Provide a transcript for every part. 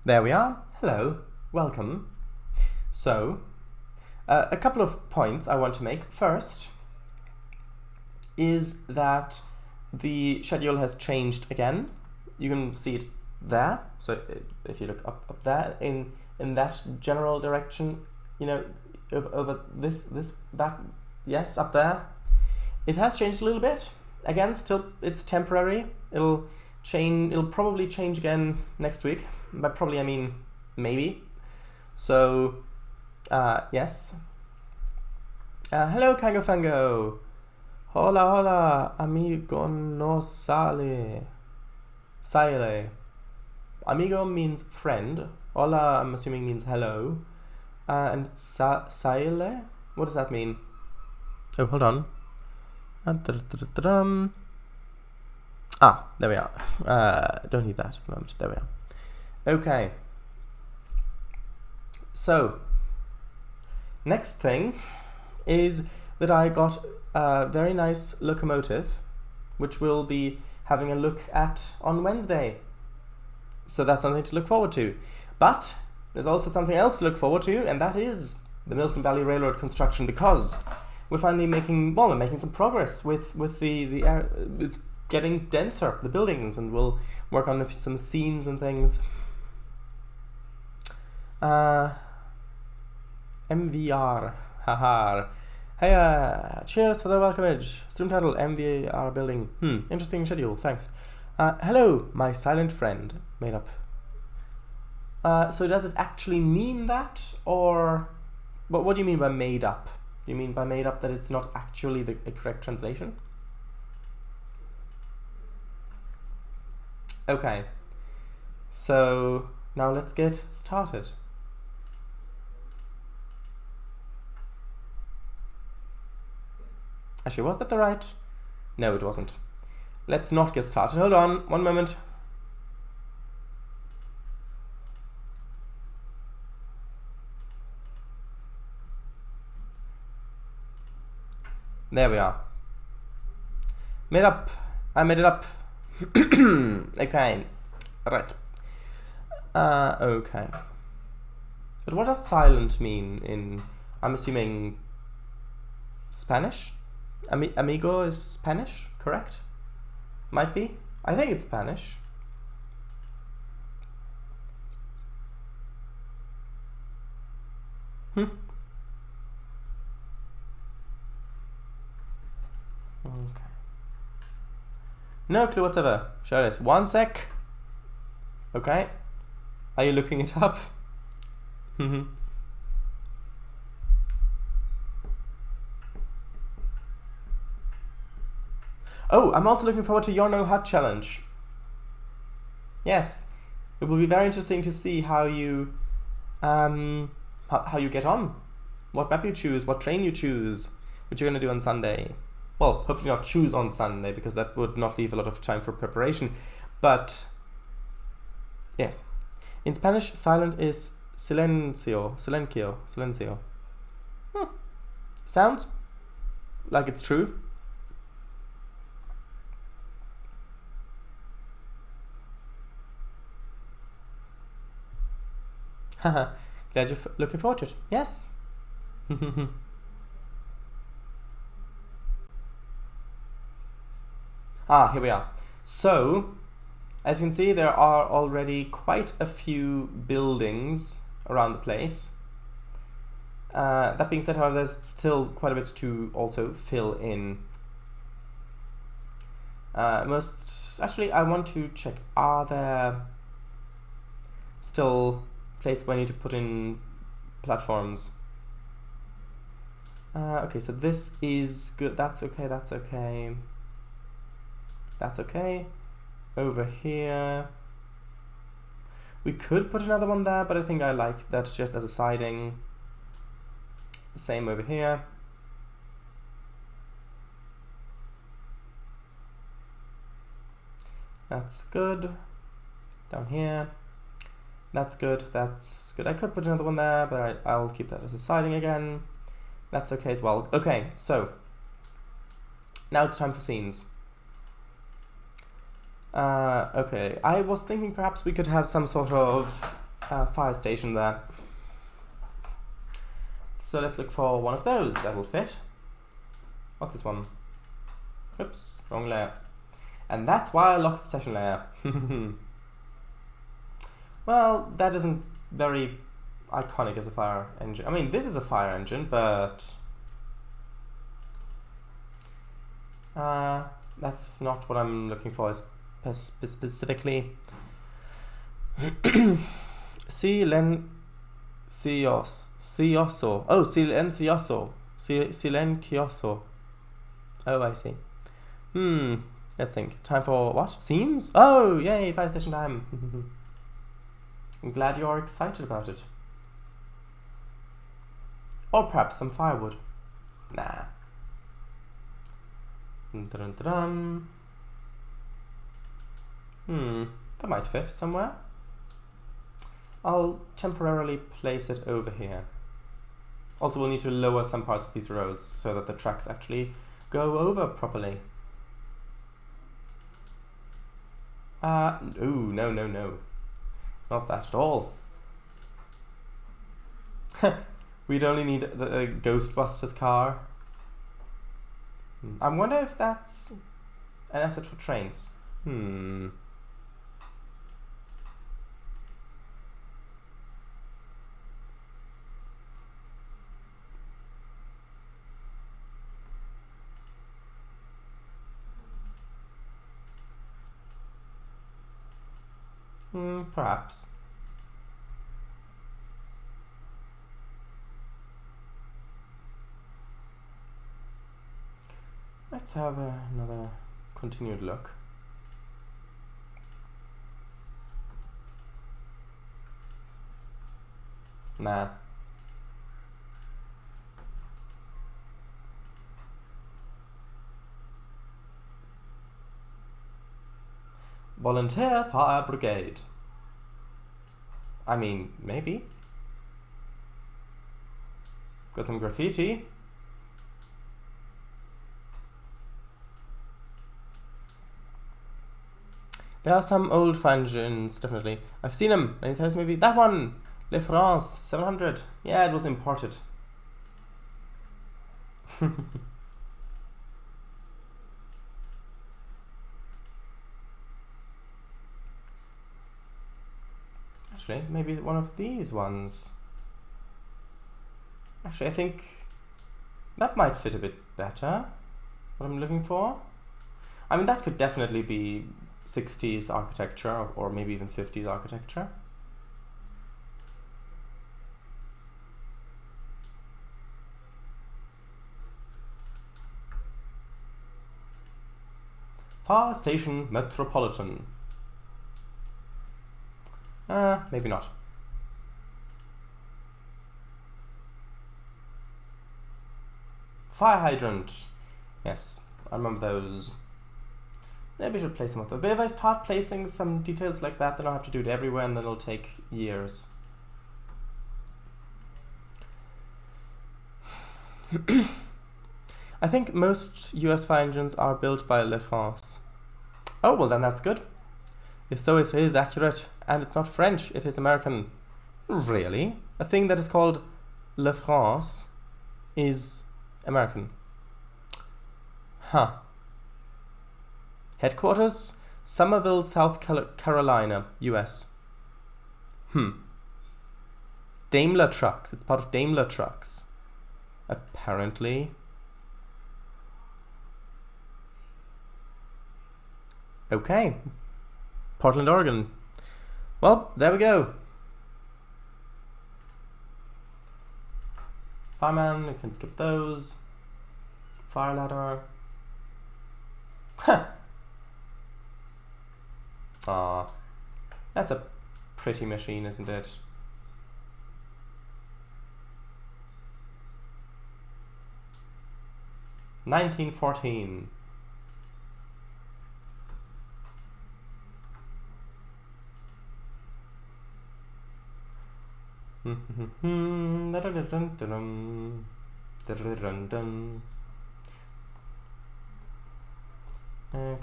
There we are. Hello, welcome. So, a couple of points I want to make. First is that the schedule has changed again. You can see it there. So if you look up there in that general direction, you know, over that, yes, up there. It has changed a little bit. Again, still it's temporary. It'll probably change again next week. By probably I mean maybe. So yes. Hello Kango Fango. Hola hola amigo no sale. Sale. Amigo means friend. Hola I'm assuming means hello. And sale? What does that mean? Oh, hold on. There we are. Don't need that at the moment. There we are. Okay. So, next thing is that I got a very nice locomotive, which we'll be having a look at on Wednesday. So that's something to look forward to. But there's also something else to look forward to, and that is the Milton Valley Railroad construction, because we're finally making some progress with the air. It's getting denser, the buildings, and we'll work on some scenes and things. MVR, haha. Hey, cheers for the welcomeage. Stream title, MVR building. Interesting schedule, thanks. Hello, my silent friend, made up. So does it actually mean that, or what do you mean by made up? Do you mean by made up that it's not actually the correct translation? Okay, so now let's get started. Actually, was that the right? No, it wasn't. Let's not get started. Hold on, one moment. There we are. Made up. I made it up. Okay. Right. Okay. But what does silent mean in, I'm assuming, Spanish? Amigo is Spanish, correct? Might be. I think it's Spanish. Okay. No clue whatsoever. Show this. 1 sec. Okay. Are you looking it up? Oh, I'm also looking forward to your No Hut challenge. Yes, it will be very interesting to see how you how you get on, what map you choose, what train you choose, what you're gonna do on Sunday. Well, hopefully not choose on Sunday, because that would not leave a lot of time for preparation. But yes, in Spanish, silent is silencio. Sounds like it's true. Haha, glad you're looking forward to it. Yes. Here we are. So, as you can see, there are already quite a few buildings around the place. That being said, however, there's still quite a bit to also fill in. Actually, I want to check, are there still places where I need to put in platforms? Okay, so this is good. That's okay, that's okay. That's okay. Over here, we could put another one there, but I think I like that just as a siding. The same over here. That's good. Down here. That's good, that's good. I could put another one there, but I'll keep that as a siding again. That's okay as well. Okay, so now it's time for scenes. Okay, I was thinking perhaps we could have some sort of fire station there. So let's look for one of those that will fit. What's this one? Oops, wrong layer. And that's why I locked the session layer. Well, that isn't very iconic as a fire engine. I mean, this is a fire engine, but that's not what I'm looking for specifically. Silencioso. Oh, silencioso. Silencioso. Oh, I see. Let's think. Time for what? Scenes? Oh, yay, fire station time. I'm glad you're excited about it. Or perhaps some firewood. Nah. That might fit somewhere. I'll temporarily place it over here. Also, we'll need to lower some parts of these roads so that the tracks actually go over properly. Ooh, no. Not that at all. We'd only need the Ghostbusters car. I wonder if that's an asset for Trainz. Perhaps. Let's have another continued look. Nah. Volunteer Fire Brigade. I mean, maybe. Got some graffiti. There are some old fire engines, definitely. I've seen them many times, maybe. That one! Le France 700. Yeah, it was imported. Actually, maybe one of these ones. Actually, I think that might fit a bit better. What I'm looking for. I mean, that could definitely be 60s architecture or maybe even 50s architecture. Fire Station Metropolitan. Maybe not. Fire hydrant. Yes, I remember those. Maybe I should place them up there. But if I start placing some details like that, then I'll have to do it everywhere and then it'll take years. I think most US fire engines are built by Le France. Oh, well then that's good. If so, it is accurate. And it's not French, it is American. Really? A thing that is called Le France is American. Huh. Headquarters? Somerville, South Carolina, US. Daimler Trucks. It's part of Daimler Trucks. Apparently. Okay. Portland, Oregon. Well, there we go. Fireman, we can skip those. Fire ladder. Huh. Aw. That's a pretty machine, isn't it? $1914. Okay.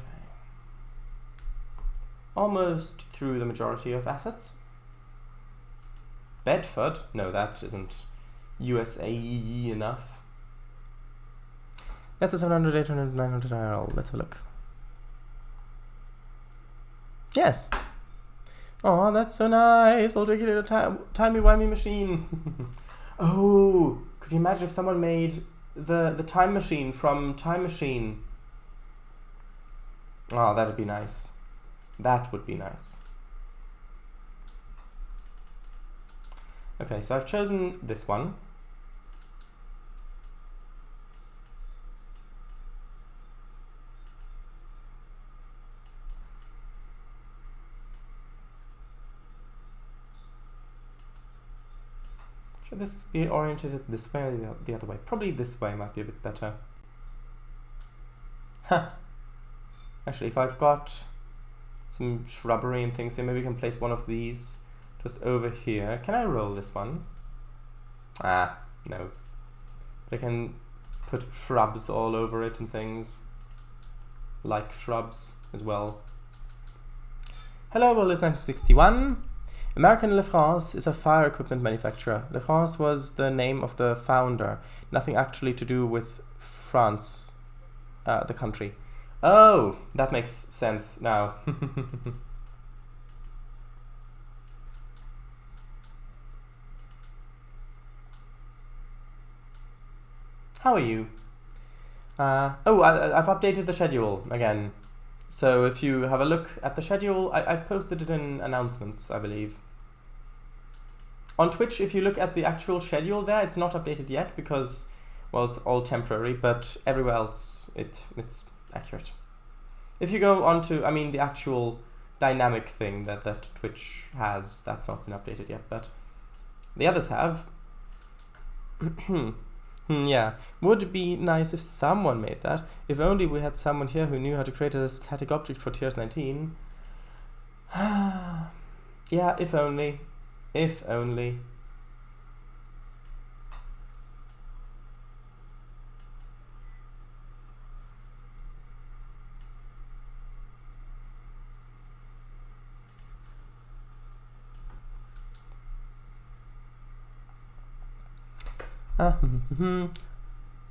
Almost through the majority of assets. Bedford? No, that isn't USAE enough. That's a 700, 800, 900 IRL. Let's have a look. Yes. Oh, that's so nice. I'll take it at a timey-wimey machine. Oh, could you imagine if someone made the time machine from Time Machine? Oh, that'd be nice. That would be nice. Okay, so I've chosen this one. Should this be oriented this way or the other way? Probably this way might be a bit better. Huh. Actually, if I've got some shrubbery and things here, maybe we can place one of these just over here. Can I roll this one? Ah, no. But I can put shrubs all over it and things. Like shrubs as well. Hello, world is 1961. American LaFrance is a fire equipment manufacturer. LaFrance was the name of the founder. Nothing actually to do with France, the country. Oh, that makes sense now. How are you? I've updated the schedule again. So if you have a look at the schedule, I've posted it in announcements, I believe. On Twitch, if you look at the actual schedule there, it's not updated yet because, well, it's all temporary, but everywhere else it's accurate. If you go on to, the actual dynamic thing that Twitch has, that's not been updated yet, but the others have. Yeah, would be nice if someone made that. If only we had someone here who knew how to create a static object for TRS-19. Yeah, if only. If only.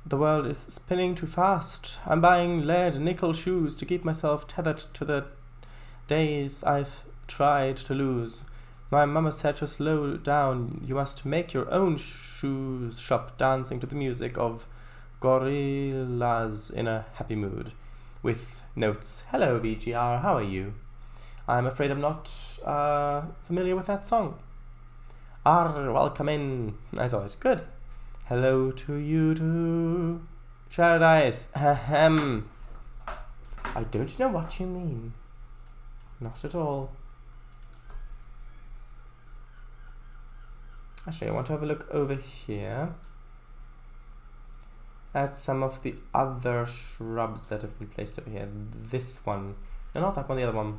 The world is spinning too fast. I'm buying lead nickel shoes to keep myself tethered to the days I've tried to lose. My mama said to slow down. You must make your own shoes shop, dancing to the music of gorillas in a happy mood. With notes. Hello VGR, how are you? I'm afraid I'm not familiar with that song. Welcome in. I saw it. Good. Hello to you too. Paradise. Ahem. I don't know what you mean. Not at all. Actually, I want to have a look over here at some of the other shrubs that have been placed over here. This one. No, not that one, the other one.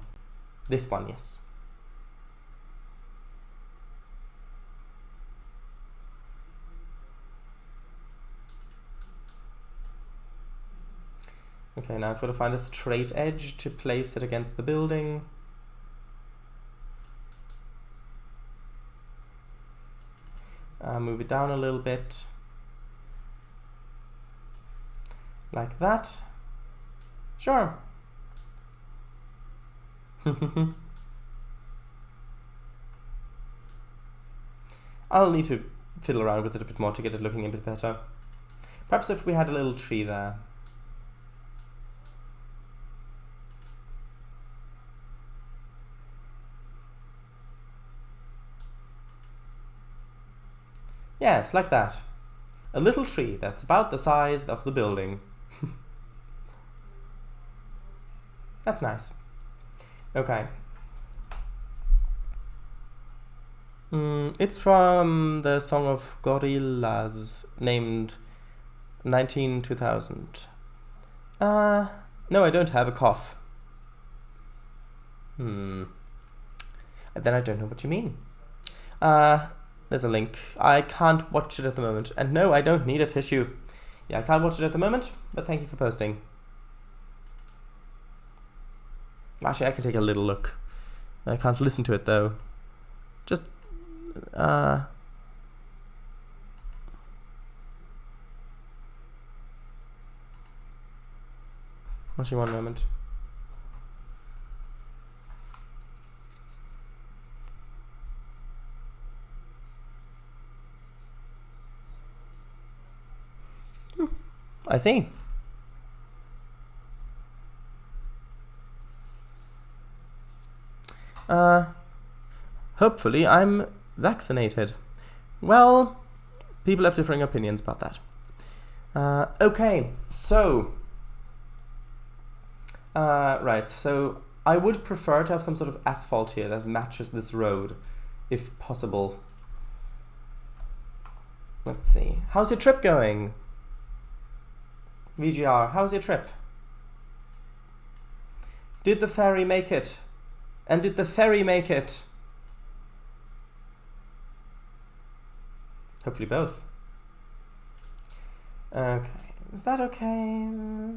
This one, yes. Okay, now I've got to find a straight edge to place it against the building. Move it down a little bit. Like that. Sure. I'll need to fiddle around with it a bit more to get it looking a bit better. Perhaps if we had a little tree there. Yes, like that. A little tree that's about the size of the building. That's nice. Okay. It's from the Song of Gorillas, named 19-2000. No, I don't have a cough. Then I don't know what you mean. There's a link. I can't watch it at the moment. And no, I don't need a tissue. Yeah, I can't watch it at the moment, but thank you for posting. Actually, I can take a little look. I can't listen to it, though. Just Actually, one moment. I see. Hopefully I'm vaccinated. Well, people have differing opinions about that. Okay, so... right, so I would prefer to have some sort of asphalt here that matches this road, if possible. Let's see. How's your trip going? VGR, how's your trip? Did the ferry make it? And did the ferry make it? Hopefully both. Okay, is that okay?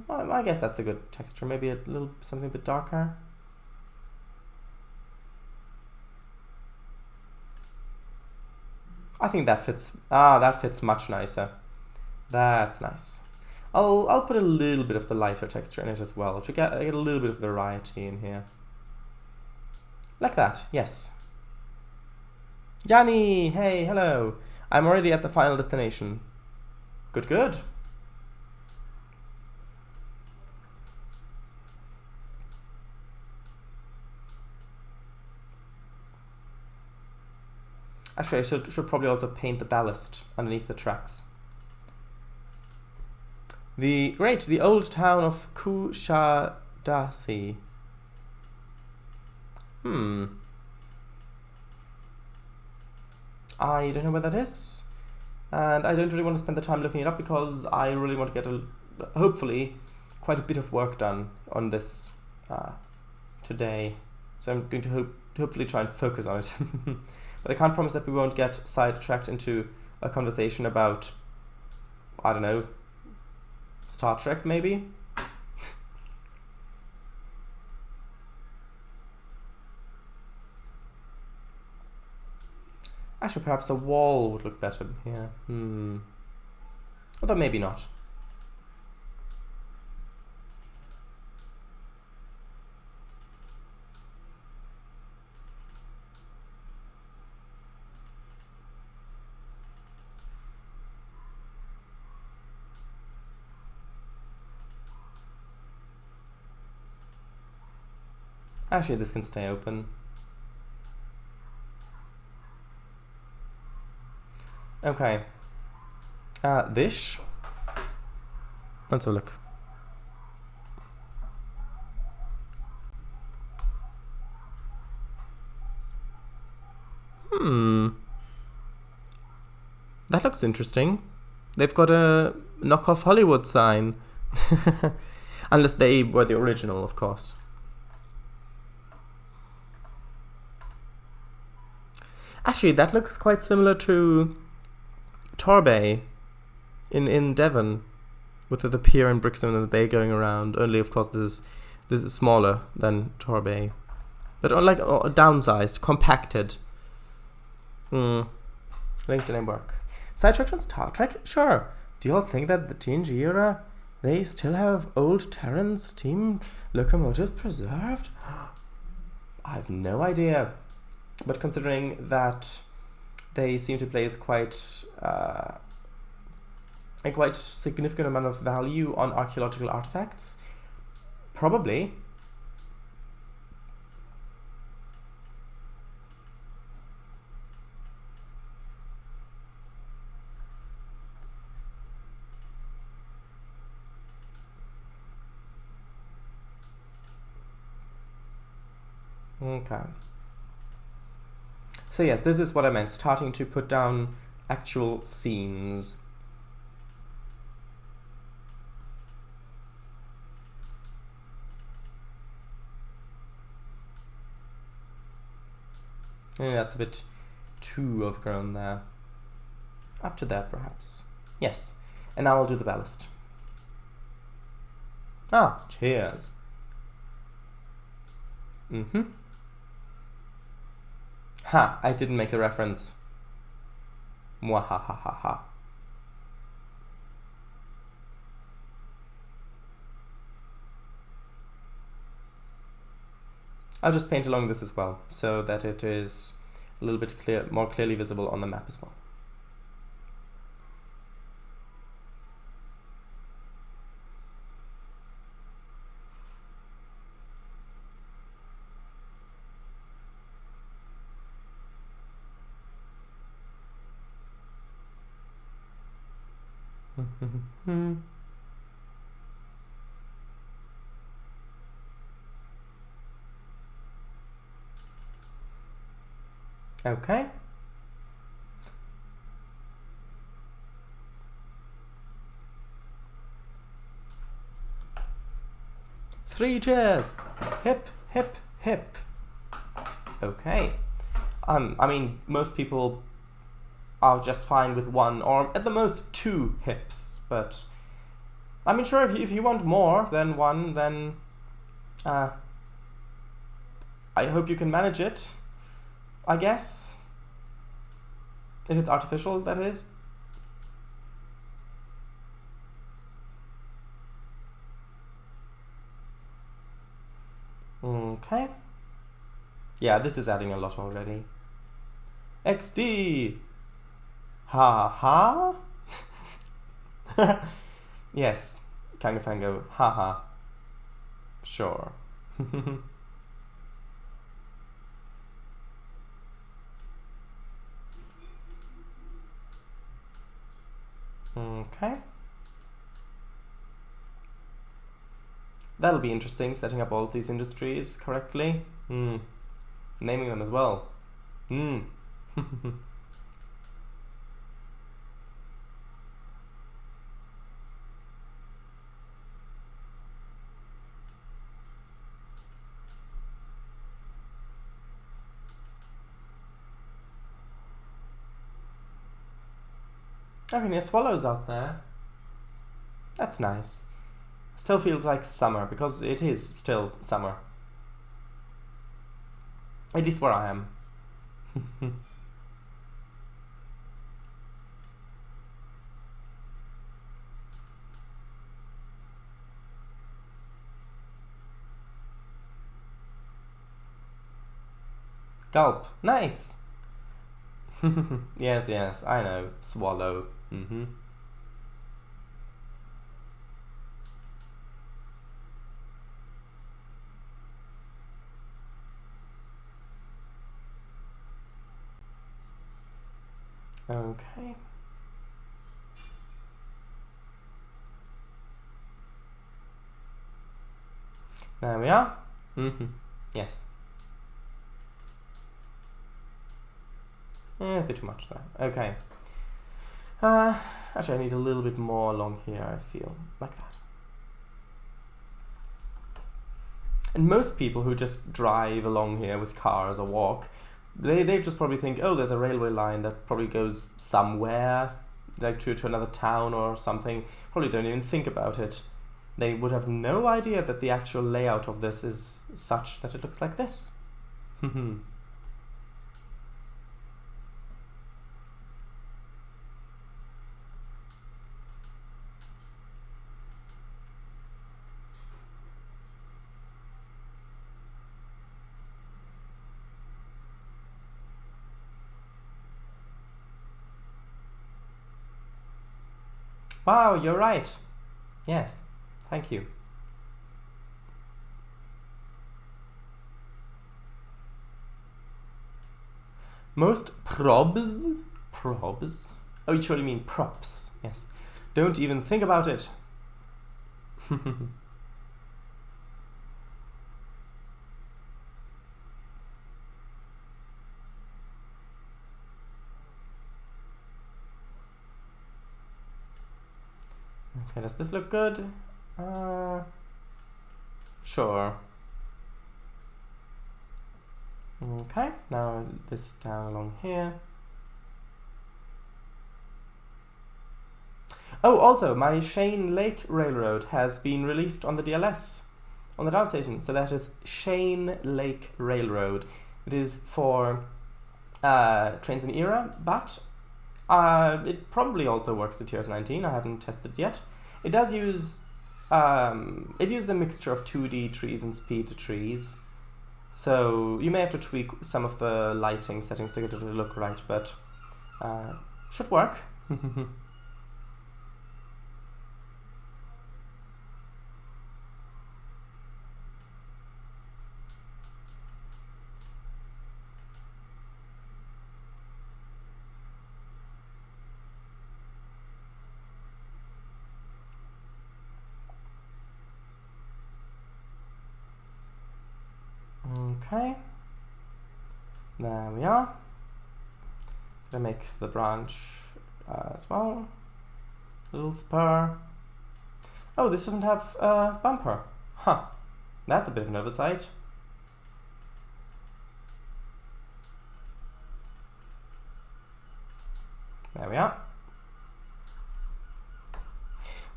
Well, I guess that's a good texture. Maybe a little something a bit darker. I think that fits. That fits much nicer. That's nice. I'll put a little bit of the lighter texture in it as well to get a little bit of variety in here. Like that, yes. Yanni, hey, hello. I'm already at the final destination. Good, good. Actually, I should probably also paint the ballast underneath the tracks. The old town of Kushadasi. I don't know where that is, and I don't really want to spend the time looking it up because I really want to get hopefully quite a bit of work done on this today. So I'm going to hopefully try and focus on it. But I can't promise that we won't get sidetracked into a conversation about, I don't know, Star Trek maybe? Actually, perhaps a wall would look better here. Although maybe not. Actually, this can stay open. Okay. This. Let's have a look. That looks interesting. They've got a knockoff Hollywood sign. Unless they were the original, of course. Actually, that looks quite similar to Torbay in Devon, with the pier and Brixton and the bay going around. Only, of course, this is smaller than Torbay, but like downsized, compacted. LinkedIn work. Sidetracked on Star Trek? Sure. Do you all think that the TNG era, they still have old Terran steam locomotives preserved? I have no idea. But considering that they seem to place quite a quite significant amount of value on archaeological artifacts, probably. Okay. So yes, this is what I meant, starting to put down actual scenes. Yeah, that's a bit too overgrown there. Up to there, perhaps. Yes, and now I'll do the ballast. Ah, cheers. Ha, I didn't make the reference. Mwahahaha. I'll just paint along this as well, so that it is a little bit more clearly visible on the map as well. Okay. Three cheers. Hip, hip, hip. Okay. I mean, most people are just fine with one or at the most two hips, but I mean, sure, if you want more than one, then I hope you can manage it, I guess. If it's artificial, that is. Okay. Yeah, this is adding a lot already. XD! Ha ha? Yes, Kangafango, haha. Sure. Okay. That'll be interesting, setting up all of these industries correctly. Naming them as well. I mean, there's swallows out there. That's nice. Still feels like summer, because it is still summer. At least where I am. Gulp. Nice. Yes, I know. Swallow. Okay. There we are. Yes. A bit too much there. Okay. Actually, I need a little bit more along here, I feel. Like that. And most people who just drive along here with cars or walk, they just probably think, oh, there's a railway line that probably goes somewhere, like to another town or something. Probably don't even think about it. They would have no idea that the actual layout of this is such that it looks like this. Wow, you're right. Yes, thank you. Most probs? Oh, you surely mean props. Yes. Don't even think about it. Okay, does this look good? Sure. Okay, now this down along here. Oh, also, my Shane Lake Railroad has been released on the DLS, on the down station. So that is Shane Lake Railroad. It is for Trainz and Era, but It probably also works with TRS-19. I haven't tested it yet. It does use it uses a mixture of 2D trees and speed trees. So you may have to tweak some of the lighting settings to get it to look right, but should work. Okay, there we are. Gonna make the branch as well. Little spur. Oh, this doesn't have a bumper. Huh, that's a bit of an oversight. There we are.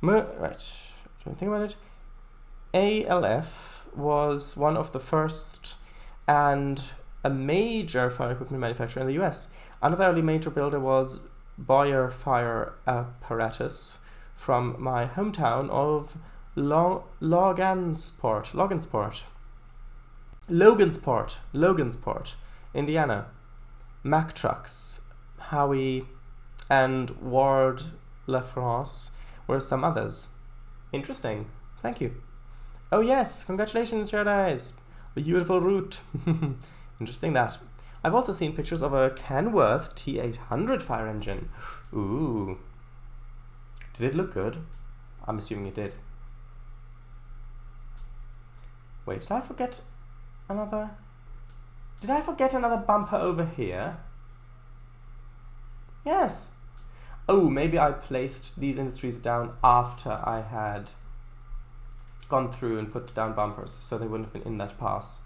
Right, don't think about it. ALF was one of the first and a major fire equipment manufacturer in the US. Another early major builder was Boyer Fire Apparatus from my hometown of Logansport, Indiana. Mack Trucks, Howie, and Ward LaFrance were some others. Interesting. Thank you. Oh yes, congratulations, Jedi's. A beautiful route. Interesting that. I've also seen pictures of a Kenworth T800 fire engine. Ooh. Did it look good? I'm assuming it did. Wait, did I forget another bumper over here? Yes. Oh, maybe I placed these industries down after I had gone through and put down bumpers, so they wouldn't have been in that pass.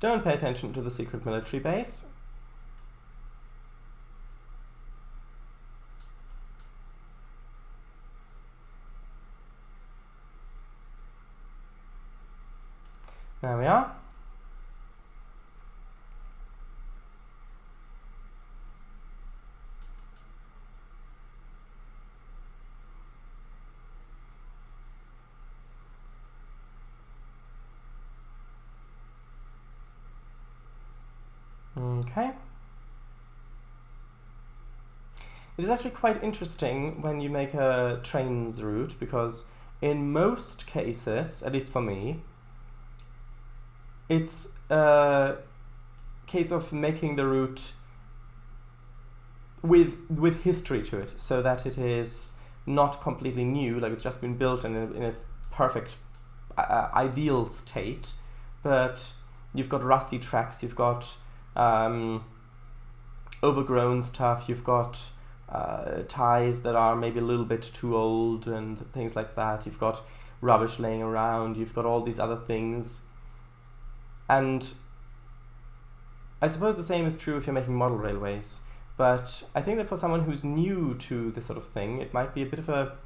Don't pay attention to the secret military base. There we are. Okay. It is actually quite interesting when you make a Trainz route, because in most cases, at least for me, it's a case of making the route with history to it, so that it is not completely new, like it's just been built in its perfect ideal state, but you've got rusty tracks, you've got overgrown stuff, you've got ties that are maybe a little bit too old and things like that, you've got rubbish laying around, you've got all these other things. And I suppose the same is true if you're making model railways, but I think that for someone who's new to this sort of thing, it might be a bit of a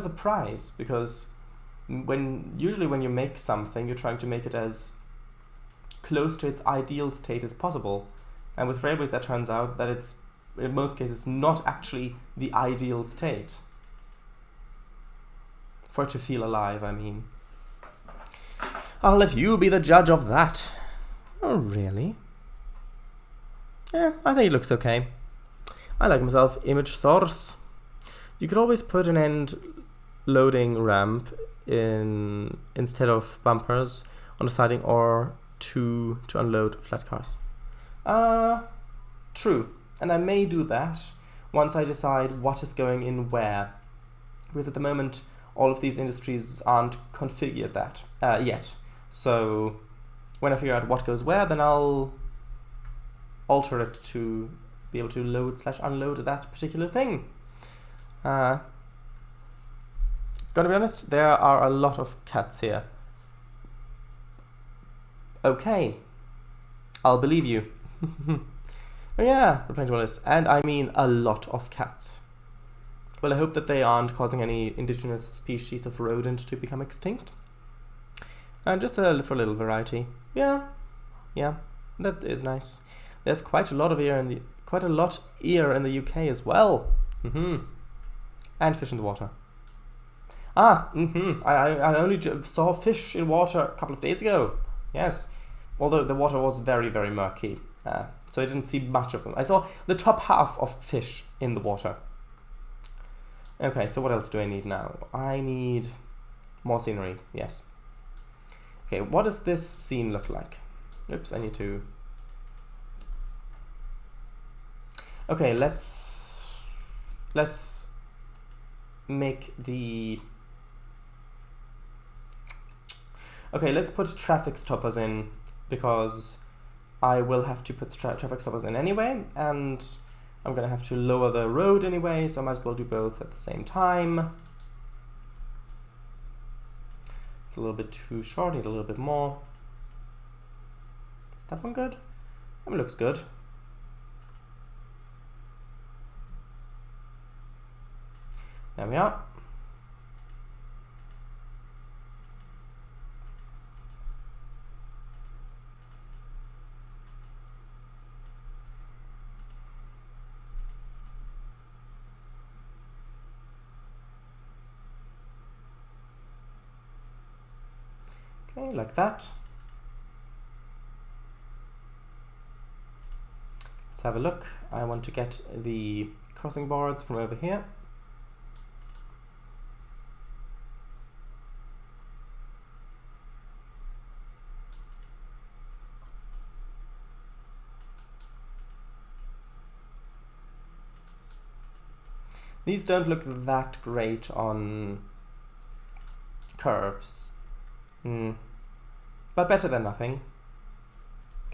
surprise, because usually when you make something, you're trying to make it as close to its ideal state as possible, and with railways that turns out that it's in most cases not actually the ideal state for it to feel alive, I mean. I'll let you be the judge of that. Oh, really? Yeah, I think it looks okay. I like myself. Image source. You could always put an end loading ramp in instead of bumpers on the siding, or to unload flat cars. True. And I may do that once I decide what is going in where. Because at the moment, all of these industries aren't configured that yet. So when I figure out what goes where, then I'll alter it to be able to load/unload that particular thing. Gotta be honest, there are a lot of cats here. Okay, I'll believe you. Oh yeah, the plain dwellers. And I mean a lot of cats. Well, I hope that they aren't causing any indigenous species of rodent to become extinct. And just for a little variety. Yeah, that is nice. There's quite a lot here in the UK as well. And fish in the water. I only saw fish in water a couple of days ago. Yes, although the water was very, very murky, so I didn't see much of them. I saw the top half of fish in the water. Okay, so what else do I need now? I need more scenery. Yes. Okay, what does this scene look like? Oops, I need to... Okay, let's make the... Okay, let's put traffic stoppers in, because I will have to put traffic stoppers in anyway, and I'm gonna have to lower the road anyway, so I might as well do both at the same time. It's a little bit too short, need a little bit more. Is that one good? That one looks good. There we are. Okay, like that. Let's have a look. I want to get the crossing boards from over here. These don't look that great on curves. But better than nothing,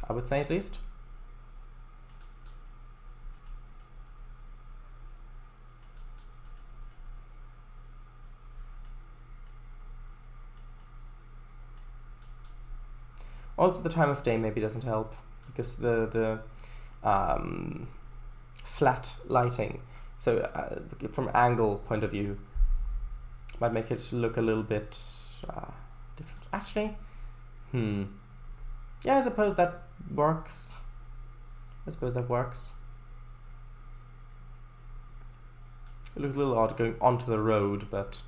I would say, at least. Also, the time of day maybe doesn't help, because the flat lighting, so from angle point of view, might make it look a little bit different. Actually, yeah, I suppose that works. It looks a little odd going onto the road, but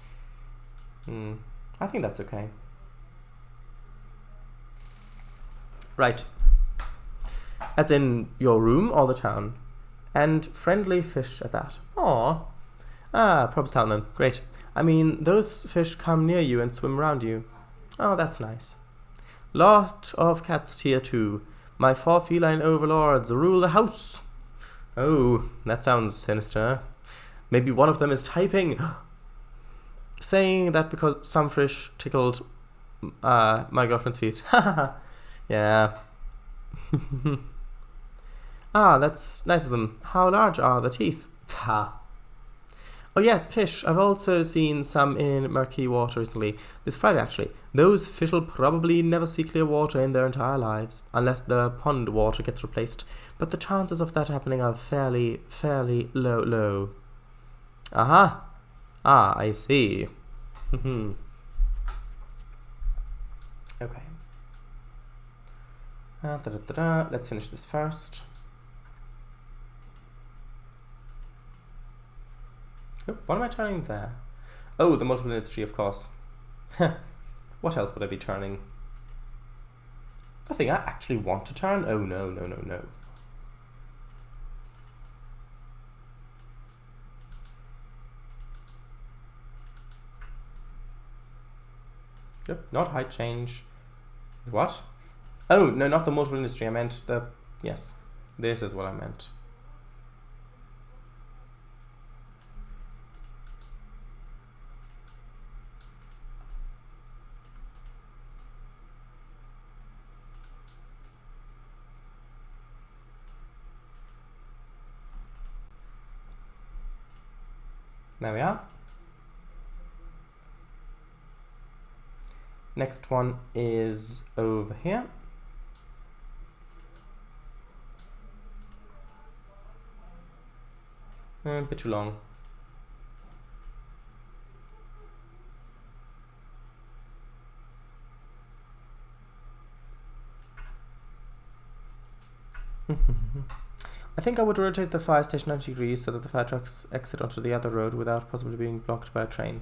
I think that's okay. Right. As in your room or the town? And friendly fish at that. Aww. Probs town then. Great. I mean, those fish come near you and swim around you. Oh, that's nice. Lot of cats here too. My 4 feline overlords rule the house. Oh, that sounds sinister. Maybe one of them is typing, saying that because some fish tickled my girlfriend's feet. Yeah. That's nice of them. How large are the teeth? Ha. Oh yes, fish. I've also seen some in murky water recently. This Friday, actually. Those fish will probably never see clear water in their entire lives, unless the pond water gets replaced. But the chances of that happening are fairly low. Aha. I see. Okay. Let's finish this first. Oh, what am I turning there? Oh, the multiple units tree, of course. What else would I be turning? Nothing I actually want to turn? Oh, no. Yep, not height change. What? Oh, no, not the multiple industry. I meant the... Yes, this is what I meant. There we are. Next one is over here. A bit too long. I think I would rotate the fire station 90 degrees so that the fire trucks exit onto the other road without possibly being blocked by a train.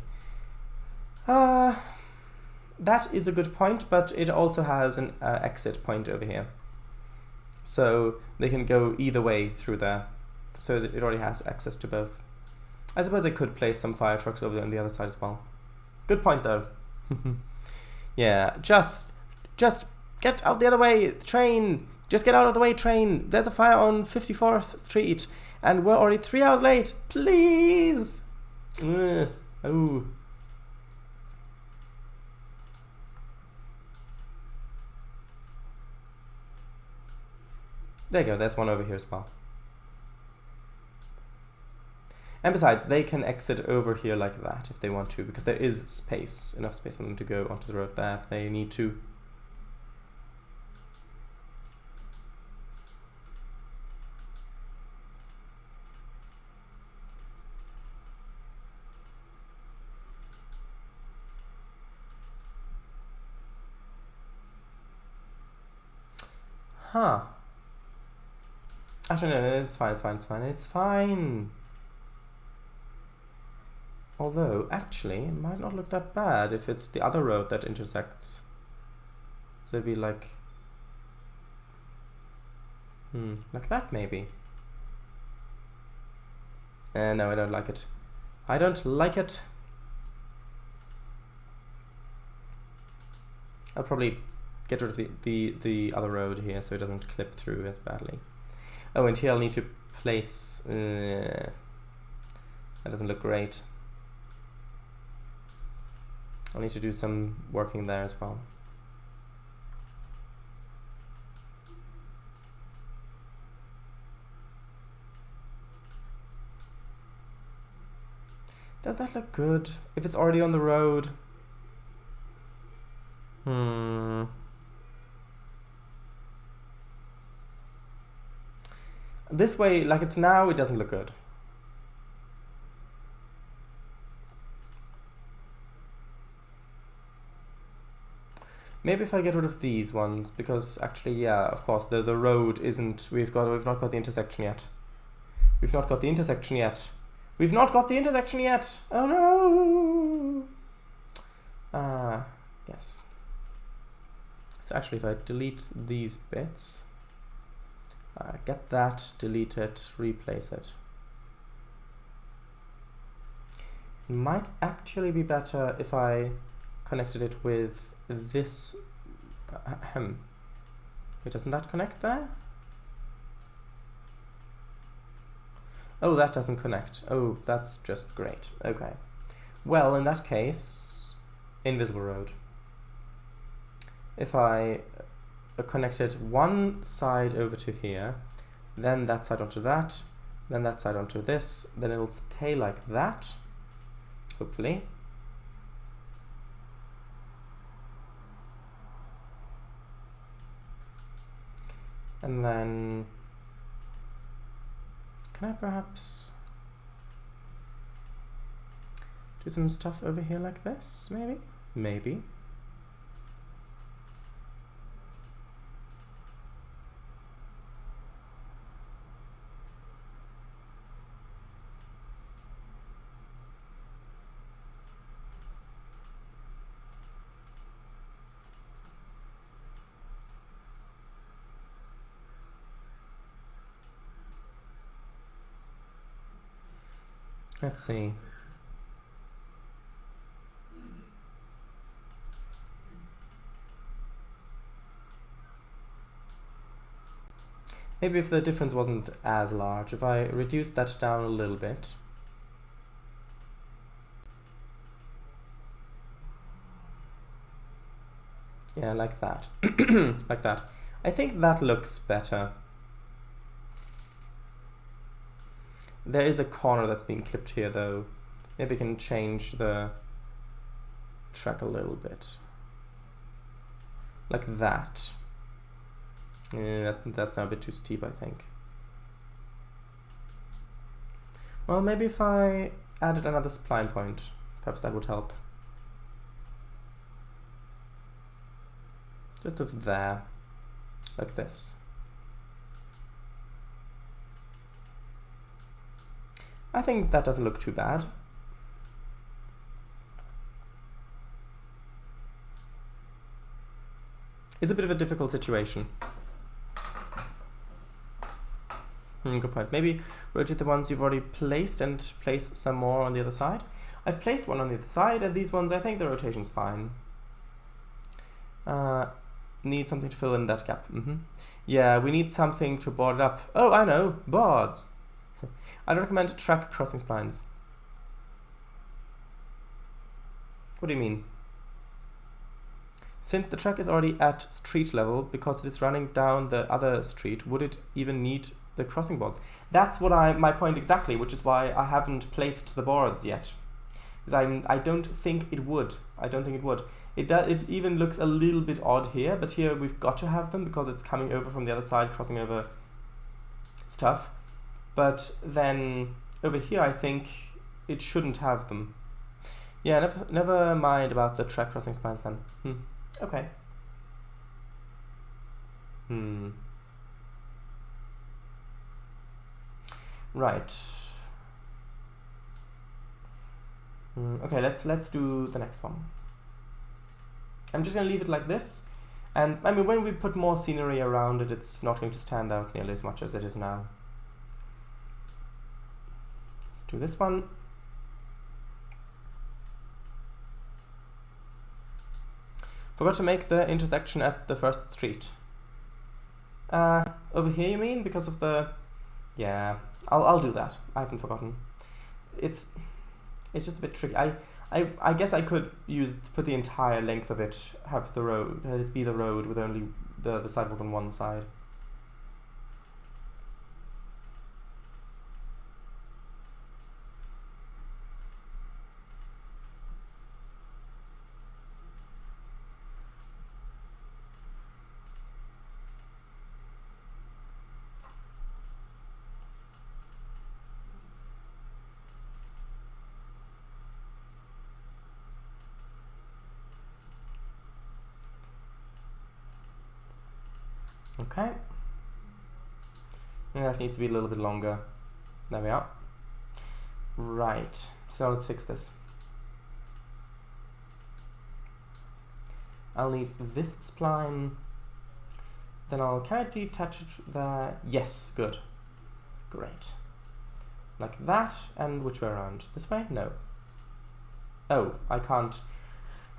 That is a good point, but it also has an exit point over here. So they can go either way through there. So that it already has access to both. I suppose I could place some fire trucks over there on the other side as well. Good point though. Yeah, just get out the other way, train! Just get out of the way, train! There's a fire on 54th Street, and we're already 3 hours late! Please! Oh. There you go, there's one over here as well. And besides, they can exit over here like that if they want to, because there is space, enough space for them to go onto the road there if they need to. Huh. Actually, no, it's fine, it's fine. Although, actually, it might not look that bad if it's the other road that intersects. So it'd be like... like that, maybe. No, I don't like it. I don't like it. I'll probably get rid of the other road here so it doesn't clip through as badly. Oh, and here I'll need to place... that doesn't look great. I'll need to do some working there as well. Does that look good? If it's already on the road? This way, like it's now, it doesn't look good. Maybe if I get rid of these ones, because actually, yeah, of course, the road isn't. We've not got the intersection yet. We've not got the intersection yet. We've not got the intersection yet. Oh no. Yes. So actually, if I delete these bits, get that, delete it, replace it. It might actually be better if I connected it with this. Wait, doesn't that connect there? Oh, that doesn't connect. Oh, that's just great. Okay. Well, in that case, invisible road. If I connected one side over to here, then that side onto that, then that side onto this, then it'll stay like that, hopefully. And then, can I perhaps do some stuff over here like this, maybe? Maybe. Let's see. Maybe if the difference wasn't as large, if I reduced that down a little bit. Yeah, like that. Like that. I think that looks better. There is a corner that's being clipped here though. Maybe I can change the track a little bit. Like that. Yeah, that's now a bit too steep, I think. Well, maybe if I added another spline point, perhaps that would help. Just over there, like this. I think that doesn't look too bad. It's a bit of a difficult situation. Good point. Maybe rotate the ones you've already placed and place some more on the other side. I've placed one on the other side, and these ones, I think the rotation's fine. Need something to fill in that gap. Yeah, we need something to board it up. Oh, I know, boards. I'd recommend track crossing splines. What do you mean? Since the track is already at street level, because it is running down the other street, would it even need the crossing boards? That's what my point exactly, which is why I haven't placed the boards yet. Because I don't think it would. I don't think it would. It even looks a little bit odd here, but here we've got to have them because it's coming over from the other side, crossing over stuff. But then over here, I think it shouldn't have them. Yeah, never mind about the track crossing splines then. Okay. Right. Okay, let's do the next one. I'm just gonna leave it like this, and I mean when we put more scenery around it, it's not going to stand out nearly as much as it is now. Let's do this one. Forgot to make the intersection at the first street. Over here you mean? Because of the... Yeah, I'll do that. I haven't forgotten. It's just a bit tricky. I guess I could put the entire length of it, have the road, it be the road with only the sidewalk on one side. Okay. Yeah, that needs to be a little bit longer. There we are. Right, so let's fix this. I'll need this spline. Then can I detach it there? Yes, good. Great. Like that, and which way around? This way? No. Oh, I can't.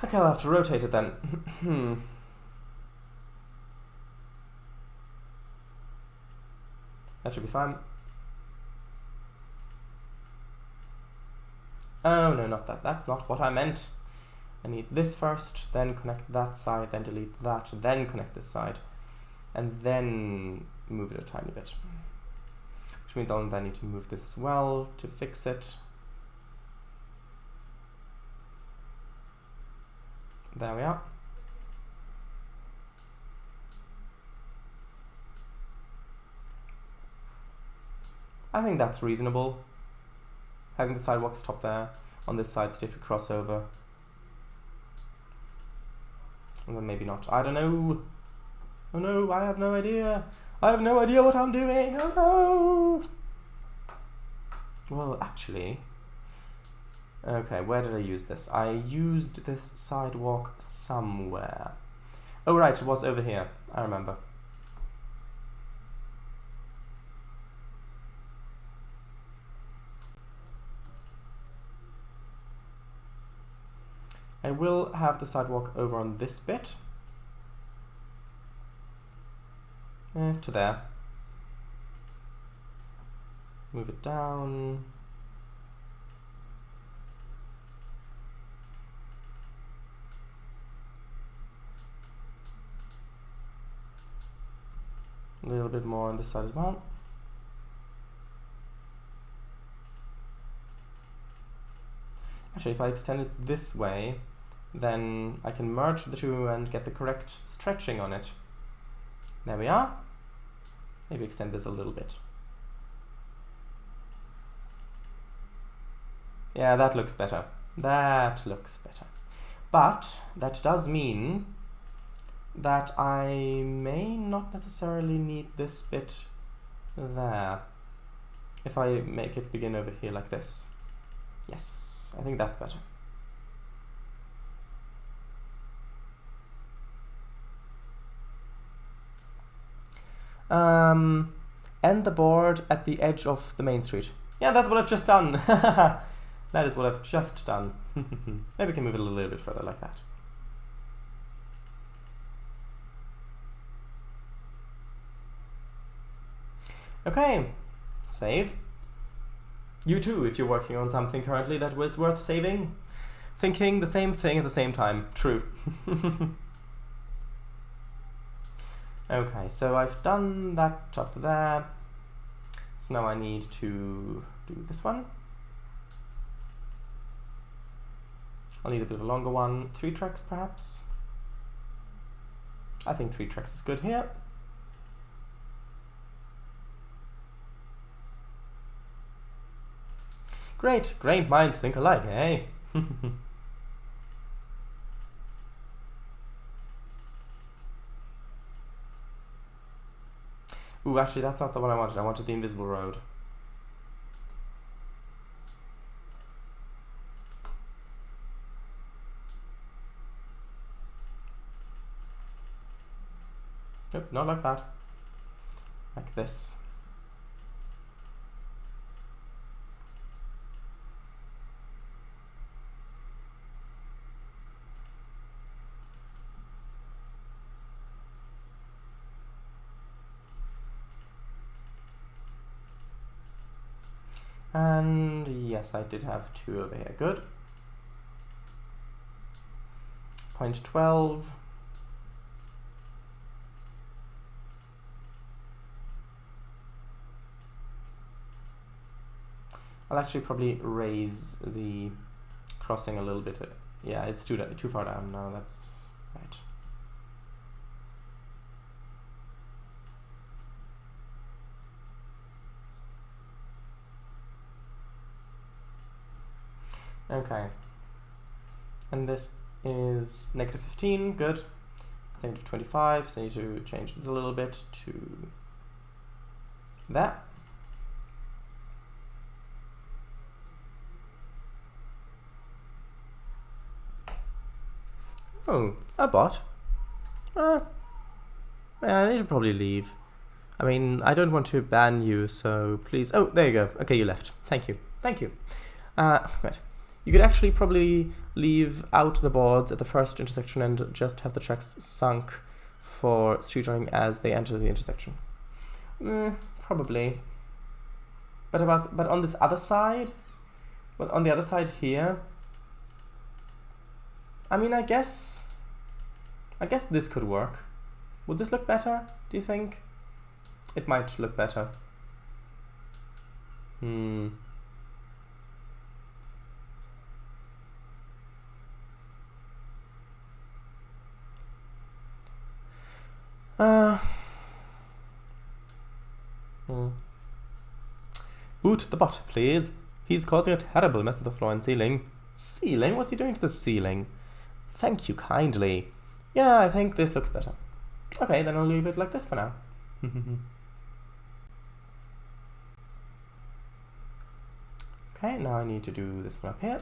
Okay, I'll have to rotate it then. That should be fine. Oh, no, not that. That's not what I meant. I need this first, then connect that side, then delete that, then connect this side, and then move it a tiny bit. Which means I'll then need to move this as well to fix it. There we are. I think that's reasonable. Having the sidewalk stop there on this side so if you cross over. And then maybe not. I don't know. Oh no, I have no idea. I have no idea what I'm doing. Oh no. Well, actually. Okay, where did I use this? I used this sidewalk somewhere. Oh right, it was over here. I remember. I will have the sidewalk over on this bit. To there. Move it down. A little bit more on this side as well. Actually, if I extend it this way, then I can merge the two and get the correct stretching on it. There we are. Maybe extend this a little bit. Yeah, that looks better. That looks better. But that does mean that I may not necessarily need this bit there. If I make it begin over here like this. Yes, I think that's better. End the board at the edge of the main street. Yeah, that's what I've just done. That is what I've just done. Maybe we can move it a little bit further like that. Okay, save. You too, if you're working on something currently that was worth saving. Thinking the same thing at the same time. True. Okay, so I've done that up there. So now I need to do this one. I'll need a bit of a longer one. 3 tracks perhaps. I think 3 tracks is good here. Great, great minds think alike, eh? Ooh, actually that's not the one I wanted. I wanted the invisible road. Nope, not like that. Like this. And yes, I did have 2 over here. Good. Point 12. I'll actually probably raise the crossing a little bit. Yeah, it's too far down now. That's right. Okay. And this is negative 15. Good. Negative 25. So I need to change this a little bit to that. Oh, a bot. Yeah, they should probably leave. I mean, I don't want to ban you, so please. Oh, there you go. Okay, you left. Thank you. Thank you. Right. You could actually probably leave out the boards at the first intersection and just have the tracks sunk for street running as they enter the intersection. Probably. But on this other side, well, on the other side here, I mean, I guess this could work. Would this look better, do you think? It might look better. Boot the bot, please. He's causing a terrible mess with the floor and ceiling. Ceiling? What's he doing to the ceiling? Thank you kindly. Yeah, I think this looks better. Okay, then I'll leave it like this for now. Okay, now I need to do this one up here.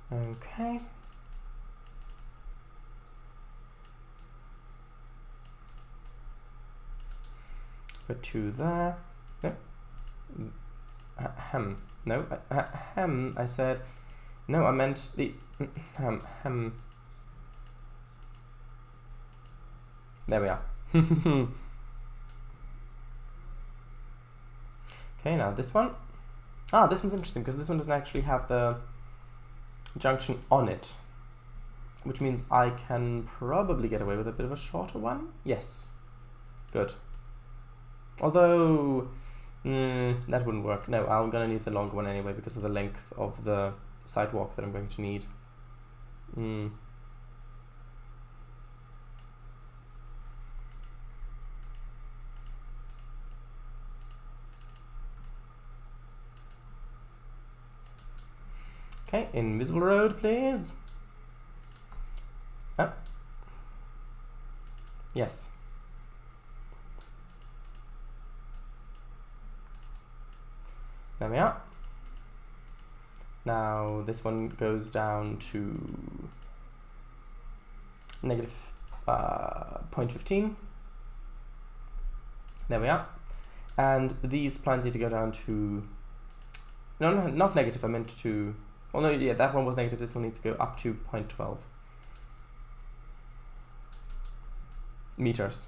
Okay. Put 2 there. No. No. I said. No, I meant the. There we are. Okay, now this one. Ah, this one's interesting because this one doesn't actually have the junction on it, which means I can probably get away with a bit of a shorter one. Yes. Good. Although, that wouldn't work. No, I'm gonna need the longer one anyway because of the length of the sidewalk that I'm going to need. Okay, invisible road, please. Oh. Yes. There we are. Now this one goes down to negative 0.15. There we are. And these plans need to go down to... No, not negative, I meant to... Oh no, yeah, that one was negative, this one needs to go up to 0.12 meters.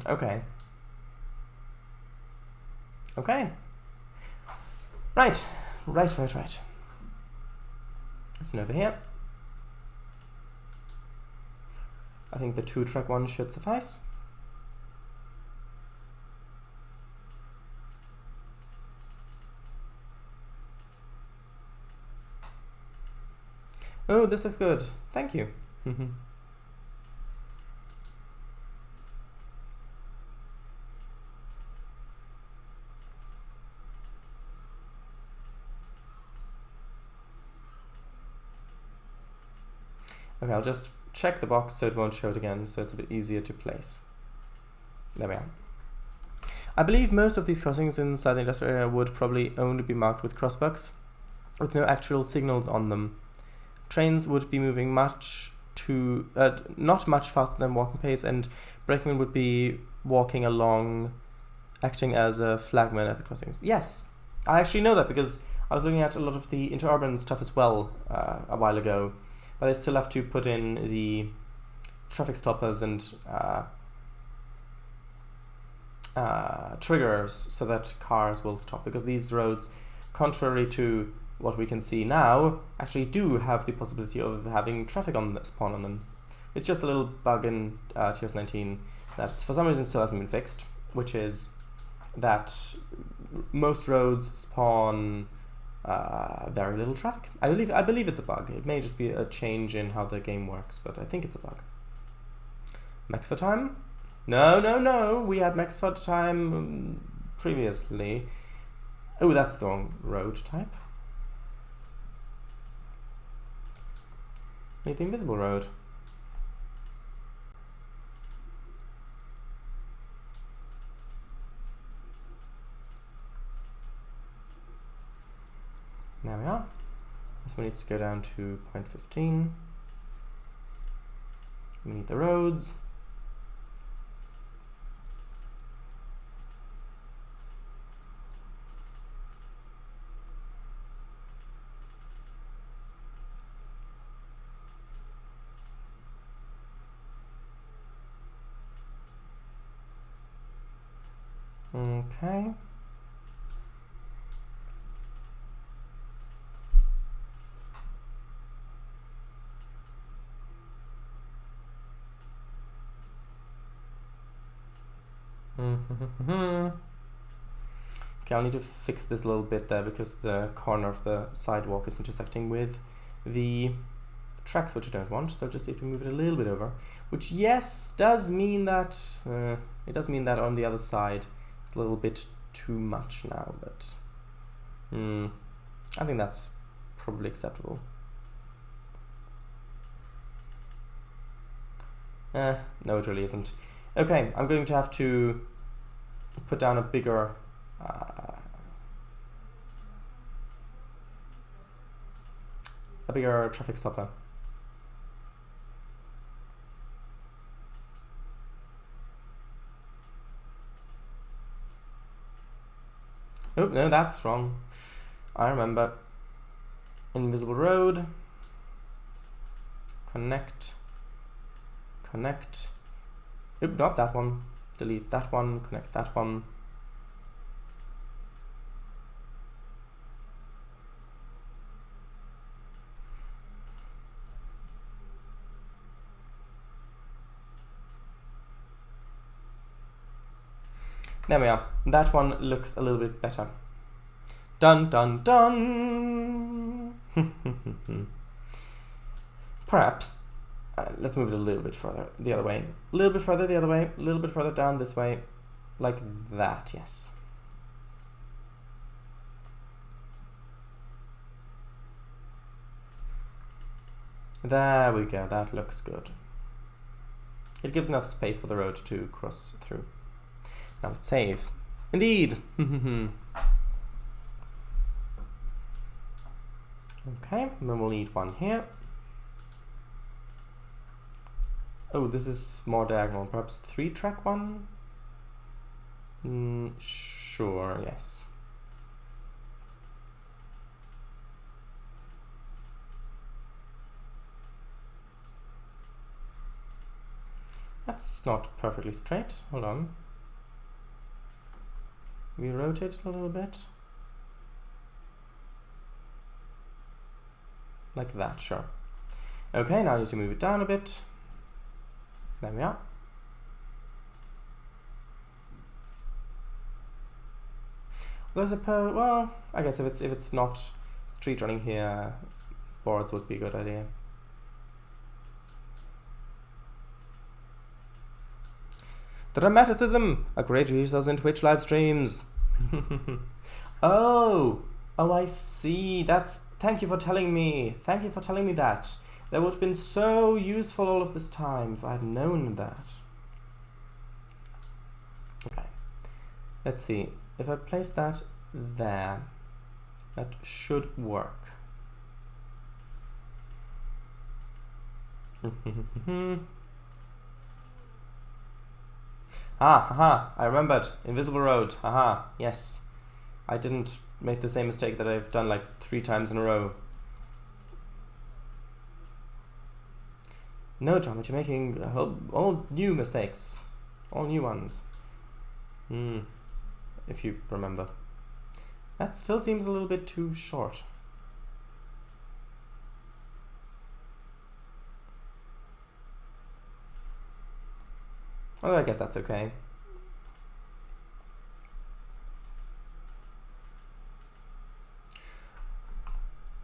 Okay. Okay. Right. So over here. I think the 2-track one should suffice. Oh, this looks good. Thank you. Okay, I'll just check the box so it won't show it again, so it's a bit easier to place. There we are. I believe most of these crossings inside the industrial area would probably only be marked with crossbucks, with no actual signals on them. Trains would be moving not much faster than walking pace, and brakemen would be walking along, acting as a flagman at the crossings. Yes, I actually know that because I was looking at a lot of the interurban stuff as well a while ago. But I still have to put in the traffic stoppers and triggers so that cars will stop, because these roads, contrary to what we can see now, actually do have the possibility of having traffic spawn on them. It's just a little bug in TOS 19 that for some reason still hasn't been fixed, which is that most roads spawn very little traffic. I believe it's a bug. It may just be a change in how the game works, but I think it's a bug. Max for time? No. We had max for time previously. Oh, that's the wrong road type. Need the invisible road. There we are. This one needs to go down to 0.15. We need the roads. Okay. Okay, I'll need to fix this a little bit there because the corner of the sidewalk is intersecting with the tracks, which I don't want, so I just need to move it a little bit over, which yes does mean that it does mean that on the other side it's a little bit too much now, but I think that's probably acceptable. No, it really isn't. Okay, I'm going to have to put down a bigger bigger traffic stopper. Oh, no, that's wrong. I remember. Invisible road. Connect. Connect. Oop, not that one. Delete that one. Connect that one. There we are. That one looks a little bit better. Dun dun dun! Perhaps. Let's move it a little bit further the other way. A little bit further the other way. A little bit further down this way. Like that, yes. There we go. That looks good. It gives enough space for the road to cross through. Now let's save. Indeed! Okay, then we'll need one here. Oh, this is more diagonal. Perhaps 3-track one? Sure, yes. That's not perfectly straight. Hold on. We rotate it a little bit. Like that, sure. Okay, now I need to move it down a bit. There we are. Well, I guess if it's not street running here, boards would be a good idea. Dramaticism! A great resource in Twitch live streams. Oh, I see. Thank you for telling me. Thank you for telling me that. That would have been so useful all of this time if I had known that. Okay. Let's see. If I place that there, that should work. Haha, I remembered. Invisible road. Haha, yes. I didn't make the same mistake that I've done like 3 times in a row. No, John, but you're making all new mistakes. All new ones. If you remember. That still seems a little bit too short. Although I guess that's okay.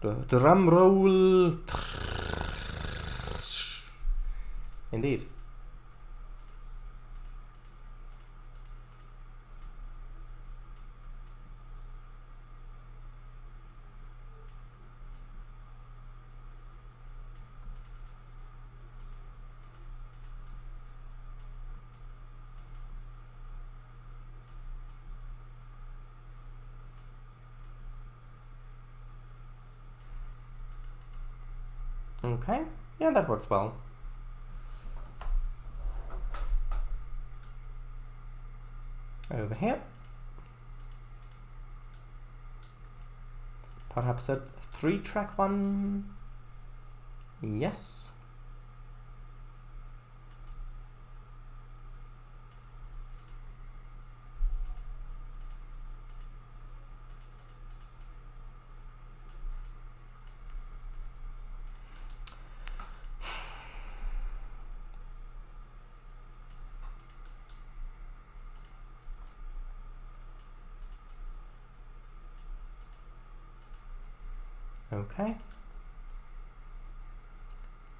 The drum roll. Indeed. Okay, yeah, that works well. Over here. Perhaps a 3-track one? Yes. Okay.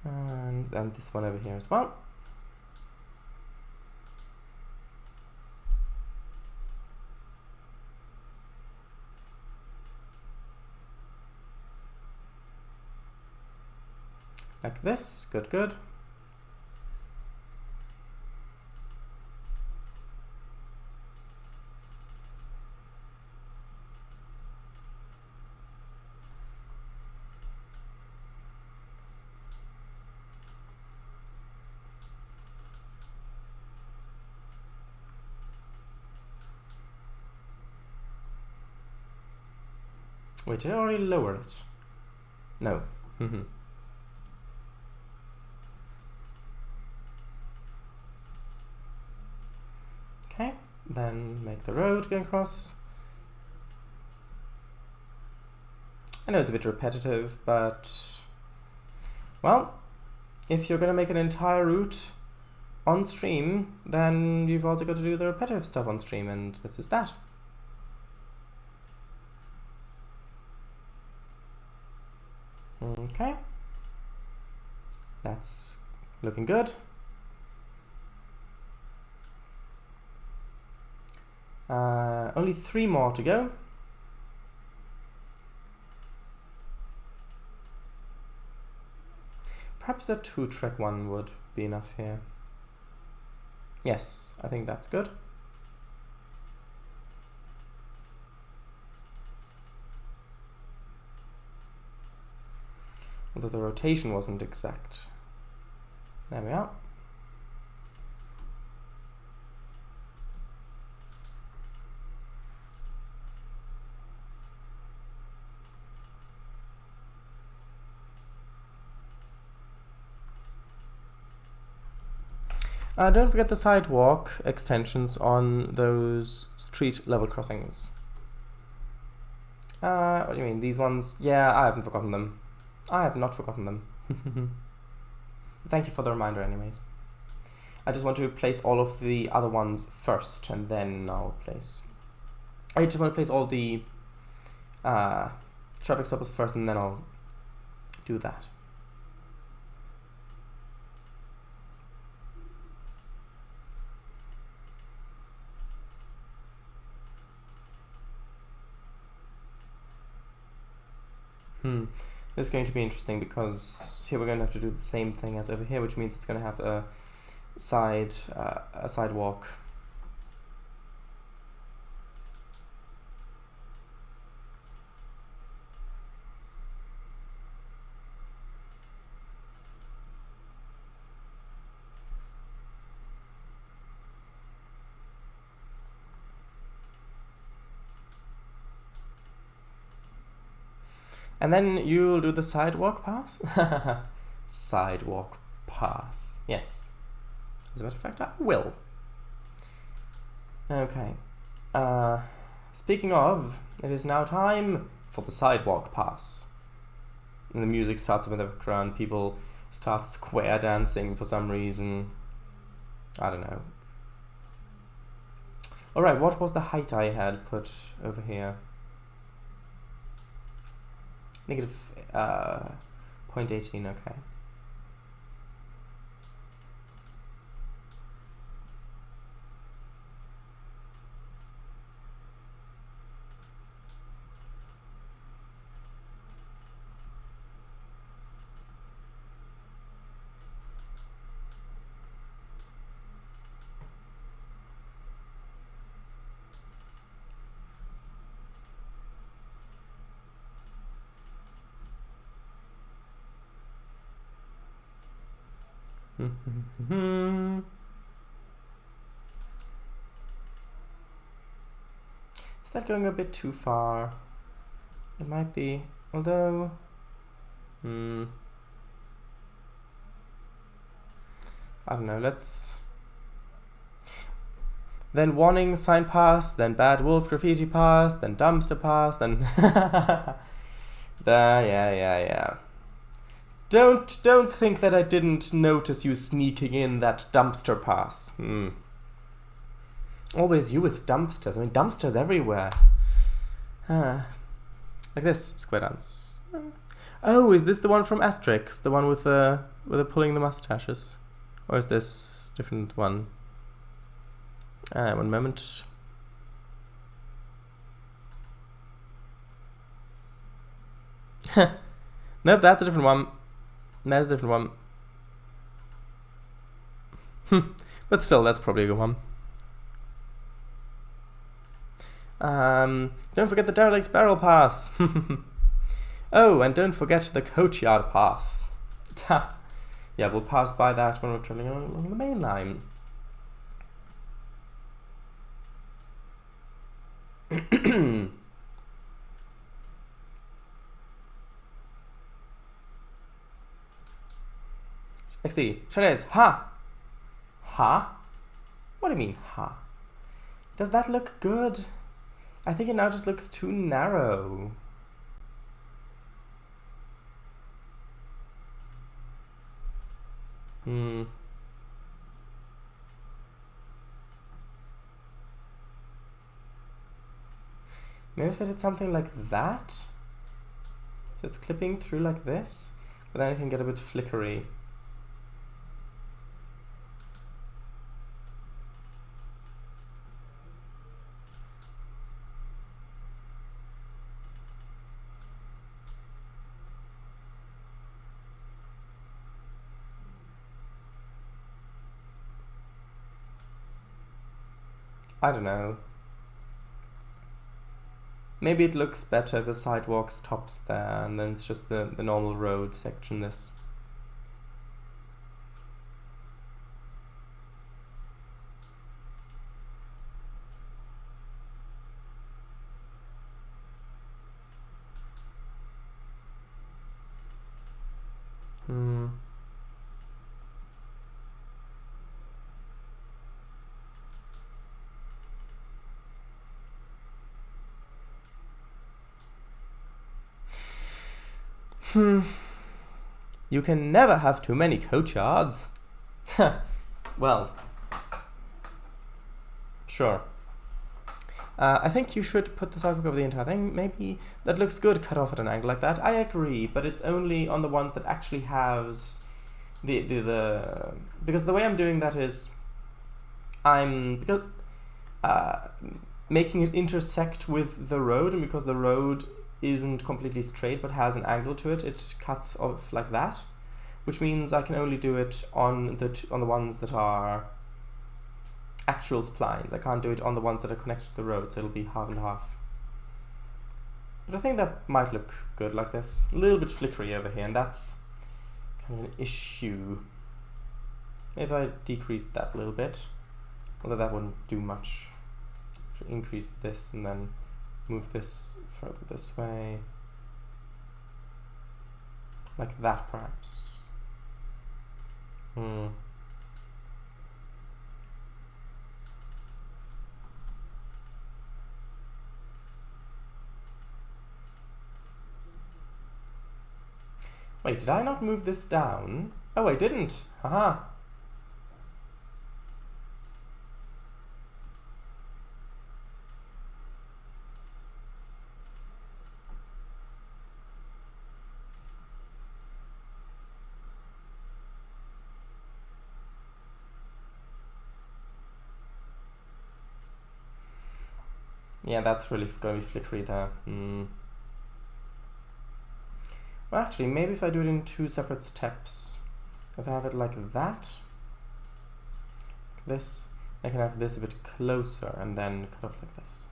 And this one over here as well. Like this. Good, good. Wait, did I already lower it? No. Okay, then make the road go across. I know it's a bit repetitive, but well, if you're gonna make an entire route on stream, then you've also got to do the repetitive stuff on stream, and this is that. Okay, that's looking good. Only 3 more to go. Perhaps a 2-track one would be enough here. Yes, I think that's good. Although the rotation wasn't exact. There we are. Don't forget the sidewalk extensions on those street level crossings. What do you mean? These ones? Yeah, I haven't forgotten them. I have not forgotten them. Thank you for the reminder anyways. I just want to place all of the other ones first, and then I'll place... I just want to place all the traffic stoppers first, and then I'll do that. This is going to be interesting because here we're going to have to do the same thing as over here, which means it's going to have a sidewalk. And then you'll do the sidewalk pass? Sidewalk pass. Yes. As a matter of fact, I will. Okay. Speaking of, it is now time for the sidewalk pass. And the music starts in the background. People start square dancing for some reason. I don't know. Alright, what was the height I had put over here? Negative 0.18, okay. Is that going a bit too far? It might be, although I don't know, let's then warning sign pass, then bad wolf graffiti pass, then dumpster pass, then yeah. Don't think that I didn't notice you sneaking in that dumpster pass. Always you with dumpsters. I mean, dumpsters everywhere. Like this, square dance. Oh, is this the one from Asterix? The one with the pulling the mustaches? Or is this a different one? One moment. Nope, that's a different one. That's a different one. But still, that's probably a good one. Don't forget the derelict barrel pass. Oh, and don't forget the coachyard pass. Yeah, we'll pass by that when we're traveling along the main line. XD. Trainz. Ha! Ha? What do you mean, ha? Does that look good? I think it now just looks too narrow. Maybe if I did something like that? So it's clipping through like this, but then it can get a bit flickery. I don't know. Maybe it looks better if the sidewalk stops there and then it's just the normal road section this. You can never have too many coachyards. Well, sure. I think you should put the sidewalk over the entire thing. Maybe that looks good cut off at an angle like that. I agree, but it's only on the ones that actually has because the way I'm doing that is I'm making it intersect with the road, and because the road isn't completely straight but has an angle to it, it cuts off like that, which means I can only do it on the ones that are actual splines. I can't do it on the ones that are connected to the road, so it'll be half and half. But I think that might look good like this. A little bit flickery over here, and that's kind of an issue. Maybe if I decrease that a little bit, although that wouldn't do much. Increase this and then move this further this way. Like that, perhaps. Wait, did I not move this down? Oh, I didn't. Haha. Yeah, that's really going to be flickery there. Well, actually, maybe if I do it in 2 separate steps. If I have it like that, this, I can have this a bit closer and then cut off like this.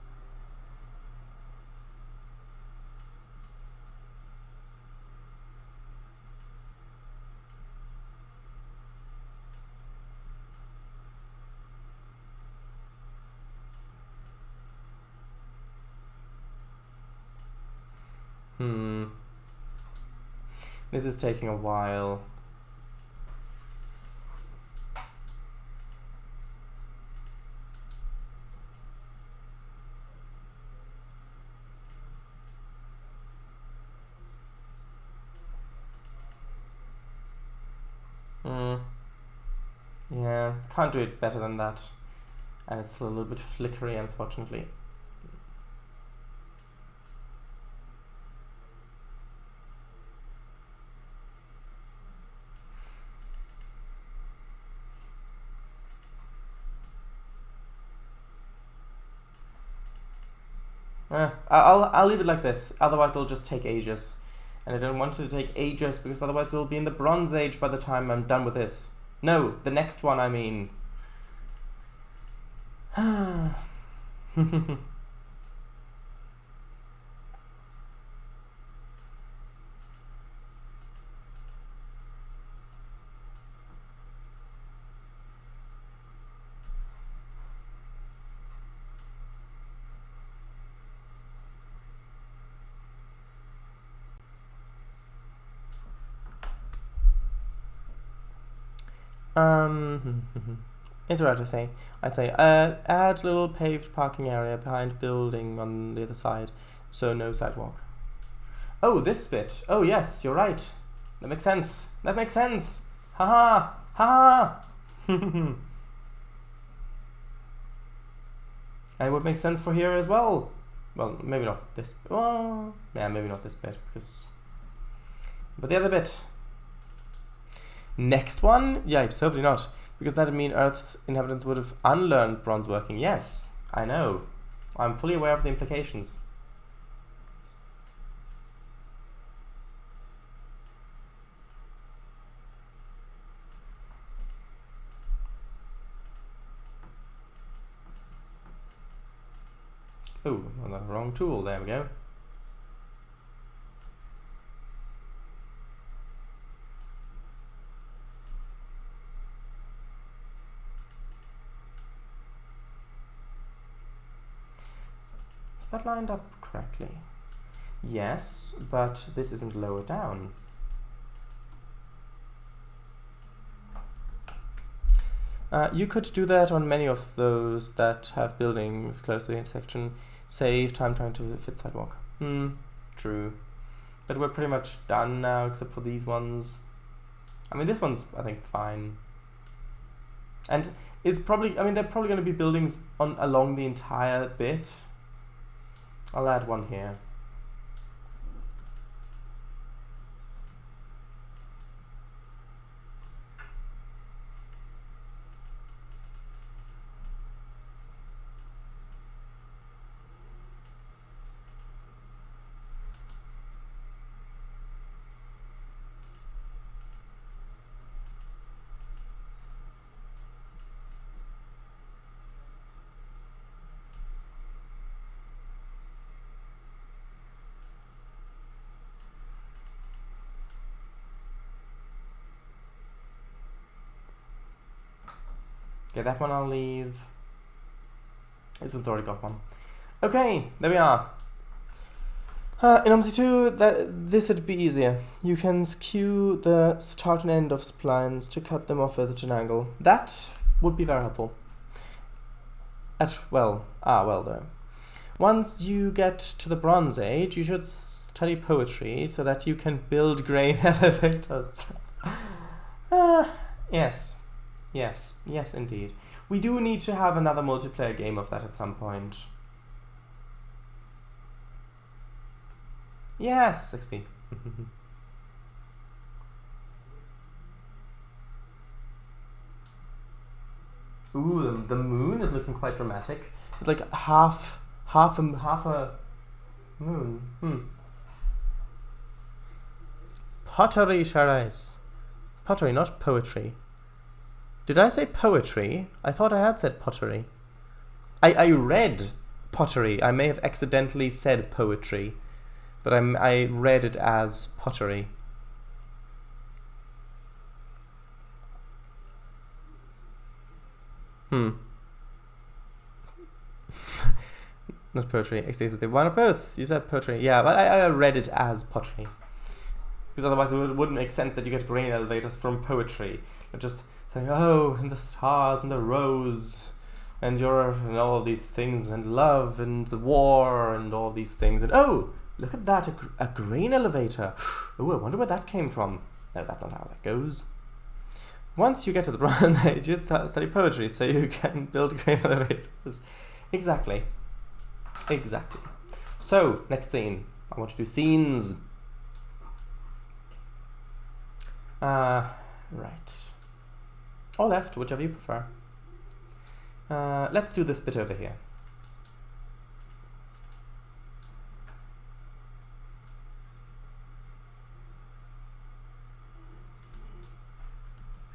This is taking a while. Yeah, can't do it better than that. And it's still a little bit flickery, unfortunately. I'll leave it like this, otherwise it'll just take ages. And I don't want it to take ages, because otherwise we'll be in the Bronze Age by the time I'm done with this. No, the next one, I mean. It's hard to say. I'd say add little paved parking area behind building on the other side, so no sidewalk. Oh, this bit. Oh yes, you're right. That makes sense. That makes sense. Haha, haha. And it would make sense for here as well. Well, maybe not this. Well, yeah, maybe not this bit because. But the other bit. Next one? Yipes, hopefully not. Because that'd mean Earth's inhabitants would have unlearned bronze working. Yes, I know. I'm fully aware of the implications. Oh, on the wrong tool. There we go. Is that lined up correctly? Yes, but this isn't lower down. You could do that on many of those that have buildings close to the intersection. Save time trying to fit sidewalk. True. But we're pretty much done now, except for these ones. I mean, this one's, I think, fine. And it's probably, I mean, they're probably going to be buildings along the entire bit. I'll add one here. Okay, that one I'll leave. This one's already got one. Okay, there we are. In OMSI2, this would be easier. You can skew the start and end of splines to cut them off at an angle. That would be very helpful. Well though. Once you get to the Bronze Age, you should study poetry so that you can build grain elevators. Yes, indeed. We do need to have another multiplayer game of that at some point. Yes, 60. Ooh, the moon is looking quite dramatic. It's like half a moon. Pottery, Sharais. Pottery, not poetry. Did I say poetry? I thought I had said pottery. I read pottery. I may have accidentally said poetry, but I read it as pottery. Not poetry. Exclusively. Why not both? You said poetry. Yeah, but I read it as pottery. Because otherwise it wouldn't make sense that you get grain elevators from poetry. They're just saying, oh, and the stars and the rose and all of these things and love and the war and all these things. And oh, look at that, a grain elevator. Oh, I wonder where that came from. No, that's not how that goes. Once you get to the Bronze Age, you study poetry so you can build grain elevators. Exactly. So, next scene. I want to do scenes. Right. Or left, whichever you prefer. Let's do this bit over here.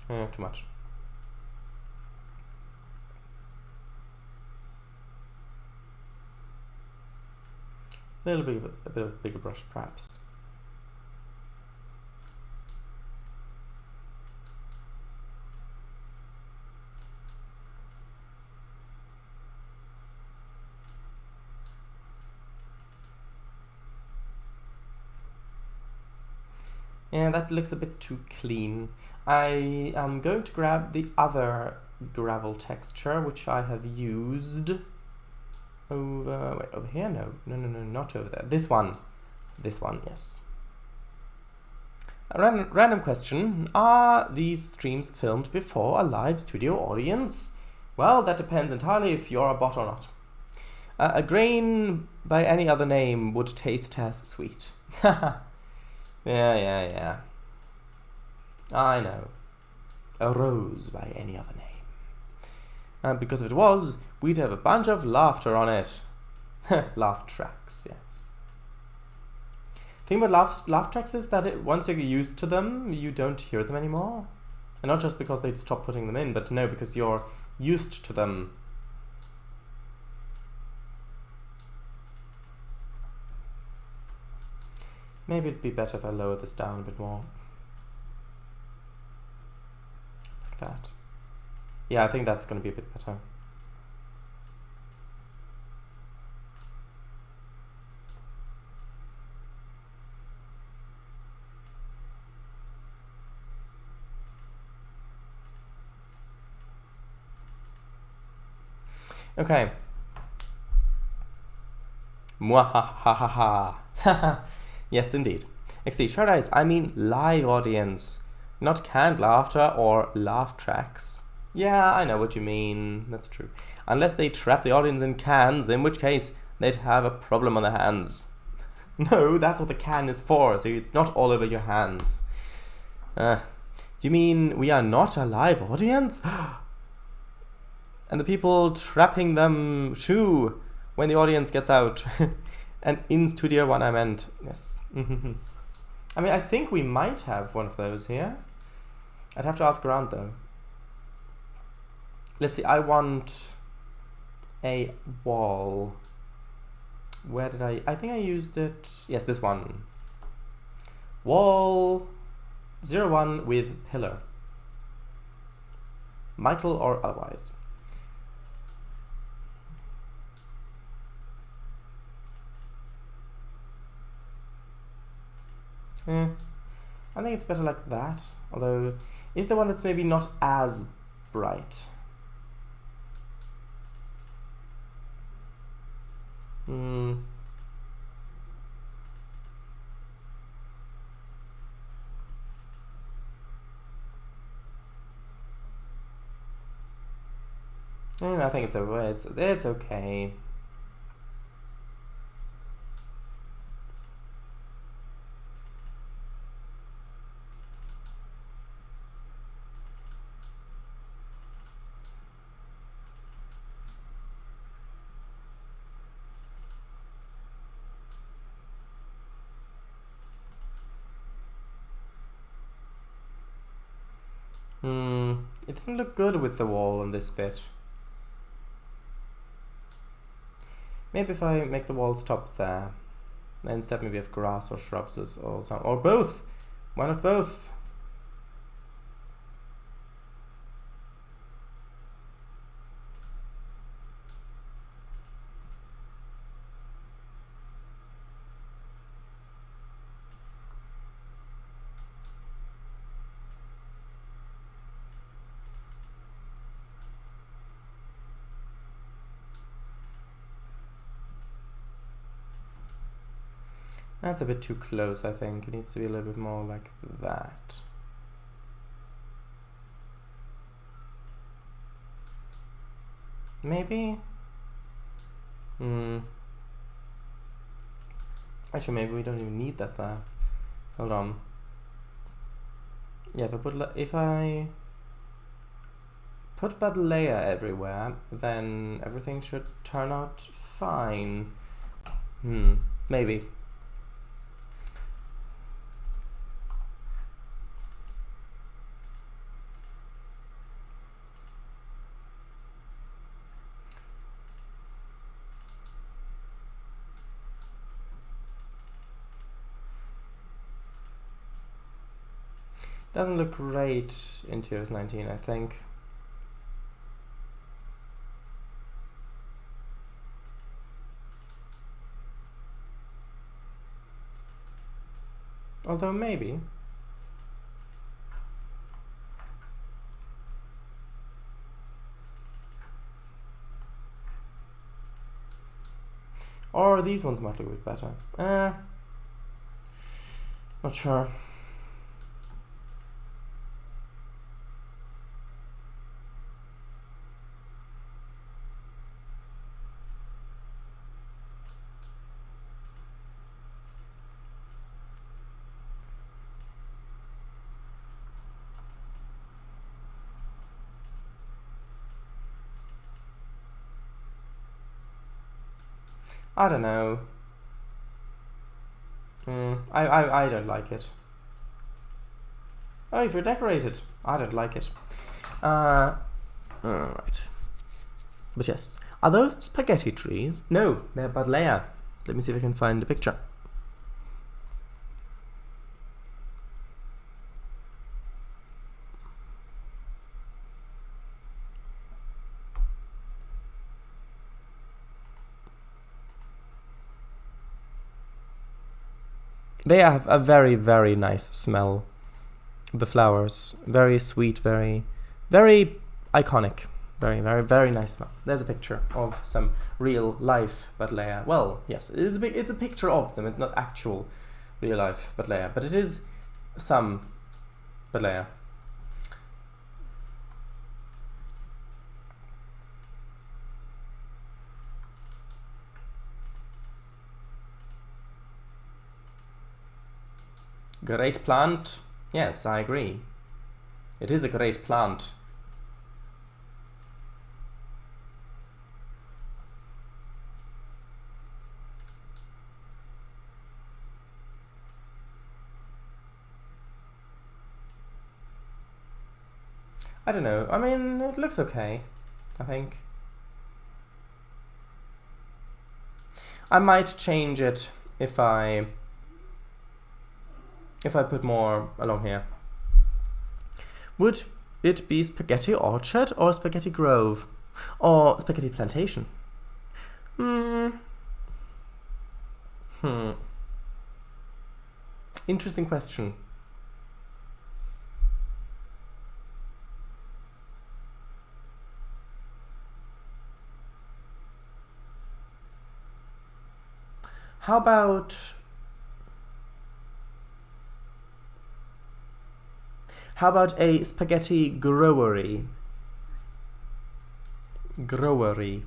Too much. A bit of a bigger brush, perhaps. Yeah, that looks a bit too clean. I am going to grab the other gravel texture, which I have used over here? No, not over there. This one, yes. A random question. Are these streams filmed before a live studio audience? Well, that depends entirely if you're a bot or not. A grain by any other name would taste as sweet. Yeah. I know. A rose by any other name. Because if it was, we'd have a bunch of laughter on it. Laugh tracks, yes. The thing about laugh tracks is that once you're used to them, you don't hear them anymore. And not just because they'd stop putting them in, but no, because you're used to them. Maybe it'd be better if I lowered this down a bit more. Like that. Yeah, I think that's going to be a bit better. Okay. Mwahahaha. Yes, indeed. XD, short eyes, I mean live audience, not canned laughter or laugh tracks. Yeah, I know what you mean. That's true. Unless they trap the audience in cans, in which case they'd have a problem on their hands. No, that's what the can is for, so it's not all over your hands. You mean we are not a live audience? And the people trapping them too when the audience gets out. And in Studio One I meant, yes. I mean, I think we might have one of those here. I'd have to ask around though. Let's see, I want a wall. Where did I think I used it. Yes, this one. Wall 01 with pillar. Michael or otherwise. I think it's better like that. Although, is the one that's maybe not as bright? I think it's okay. It doesn't look good with the wall on this bit. Maybe if I make the wall stop there, and instead maybe have grass or shrubs or something, or both. Why not both? That's a bit too close, I think. It needs to be a little bit more like that. Maybe? Actually, maybe we don't even need that there. Hold on. Yeah, if I put but layer everywhere, then everything should turn out fine. Maybe. Doesn't look great in TOS 19, I think. Although maybe. Or these ones might look a bit better. Not sure. I don't know. I don't like it. Oh, if you're decorated, I don't like it. Alright. But yes. Are those spaghetti trees? No, they're Buddleia. Let me see if I can find the picture. They have a very, very nice smell. The flowers. Very sweet, very, very iconic. Very, very, very nice smell. There's a picture of some real life Buddleia. Well, yes, it's a picture of them. It's not actual real life Buddleia, but it is some Buddleia. Great plant. Yes, I agree. It is a great plant. I don't know. I mean, it looks okay, I think. I might change it if I put more along here. Would it be Spaghetti Orchard or Spaghetti Grove? Or Spaghetti Plantation? Interesting question. How about a spaghetti growery? Growery.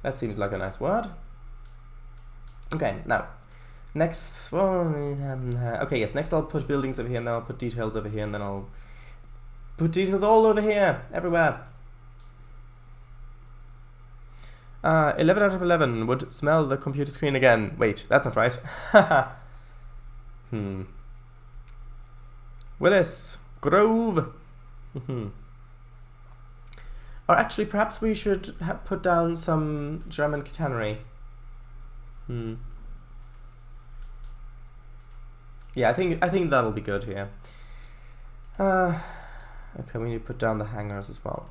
That seems like a nice word. Okay, now, next, well, okay, yes, next I'll put buildings over here, and then I'll put details over here, and then I'll put details all over here, everywhere. 11 out of 11 would smell the computer screen again. Wait, that's not right. Willis, Grove. Or actually, perhaps we should put down some German catenary. Yeah, I think that'll be good here. Okay, we need to put down the hangars as well.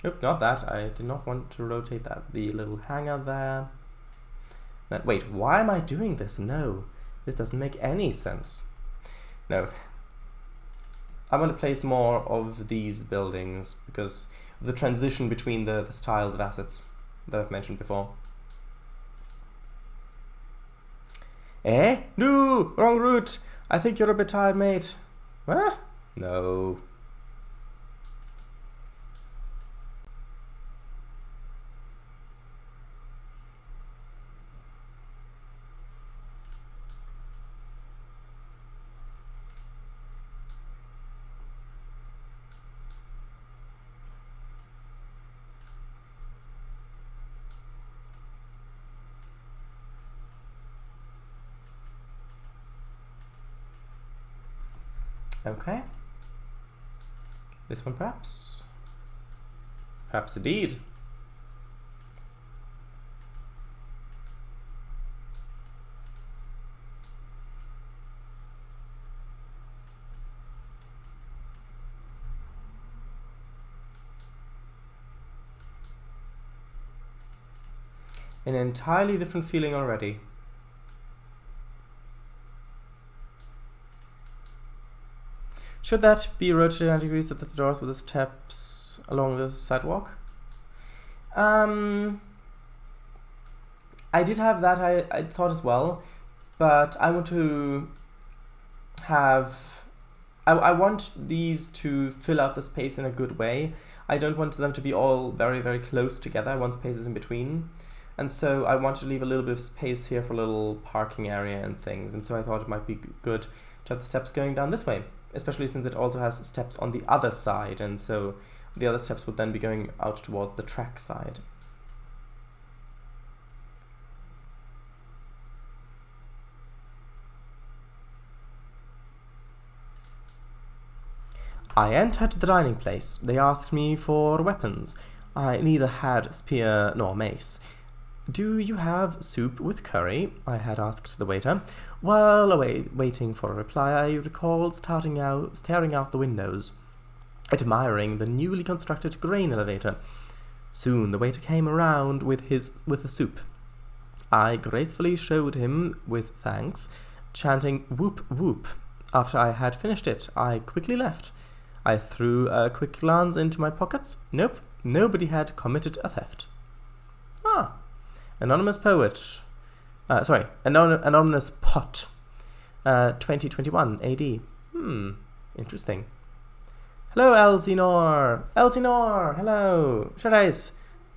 Nope, not that. I did not want to rotate that. The little hangar there. Wait, why am I doing this? No, this doesn't make any sense. No. I want to place more of these buildings because of the transition between the styles of assets that I've mentioned before. Eh? No! Wrong route! I think you're a bit tired, mate. What? No. Okay. This one perhaps? Perhaps indeed. An entirely different feeling already. Should that be rotated 90 degrees at the doors with the steps along the sidewalk? I did have that, I thought as well, but I want to have... I want these to fill out the space in a good way. I don't want them to be all very, very close together. I want spaces in between. And so I want to leave a little bit of space here for a little parking area and things. And so I thought it might be good to have the steps going down this way, especially since it also has steps on the other side. And so the other steps would then be going out towards the track side. I entered the dining place. They asked me for weapons. I neither had spear nor mace. Do you have soup with curry? I had asked the waiter. While waiting for a reply, I recalled staring out the windows, admiring the newly constructed grain elevator. Soon the waiter came around with the soup. I gracefully showed him with thanks, chanting whoop whoop. After I had finished it, I quickly left. I threw a quick glance into my pockets. Nope, nobody had committed a theft. Ah, anonymous poet. Anonymous pot. 2021 AD. Interesting. Hello, Elsinore. Elsinore, hello.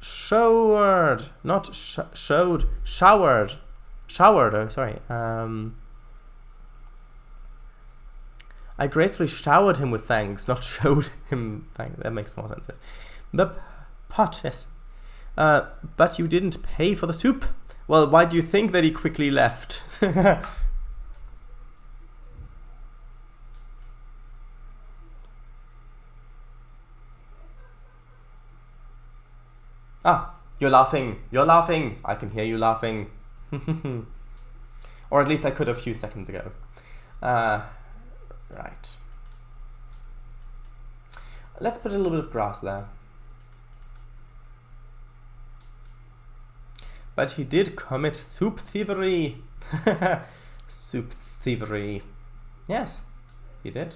Showered, not showed. Showered. Oh, sorry. I gracefully showered him with thanks, not showed him thanks. That makes more sense. Yes. The pot, yes. But you didn't pay for the soup. Well, why do you think that he quickly left? Ah, you're laughing. You're laughing. I can hear you laughing. Or at least I could a few seconds ago. Right. Let's put a little bit of grass there. But he did commit soup thievery. Soup thievery. Yes, he did.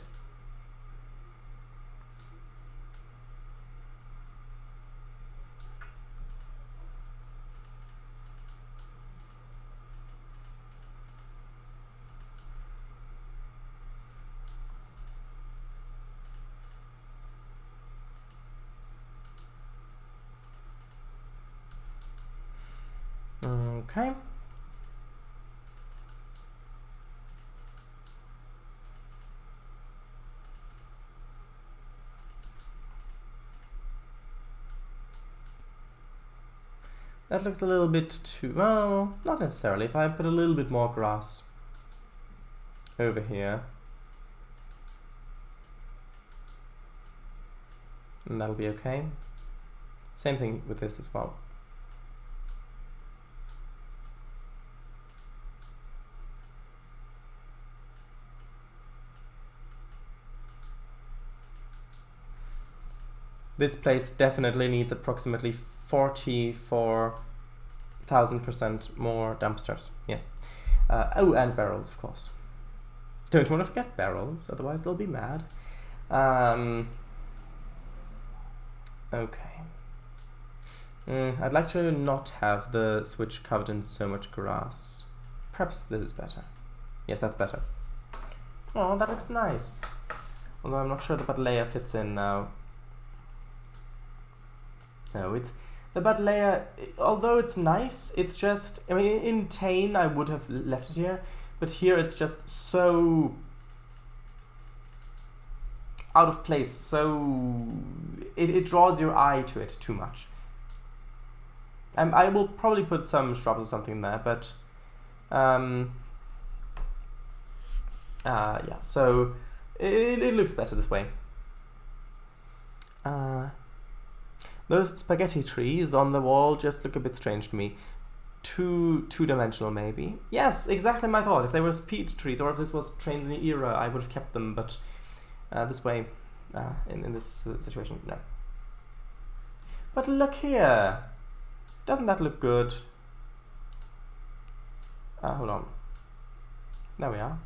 Okay. That looks a little bit too, well, not necessarily. If I put a little bit more grass over here, and that'll be okay. Same thing with this as well. This place definitely needs approximately 44,000% more dumpsters. Yes. Oh, and barrels, of course. Don't want to forget barrels, otherwise they'll be mad. Okay. I'd like to not have the switch covered in so much grass. Perhaps this is better. Yes, that's better. Oh, that looks nice. Although I'm not sure the bud layer fits in now. No, it's the bud layer, although it's nice, it's just, I mean, in Tane I would have left it here, but here it's just so out of place, so it draws your eye to it too much. I will probably put some shrubs or something in there, but yeah, so it looks better this way. Those spaghetti trees on the wall just look a bit strange to me. Two-dimensional, maybe. Yes, exactly my thought. If they were peach trees, or if this was Trainz in the era, I would have kept them, but this way, in this situation, no. But look here! Doesn't that look good? Hold on. There we are.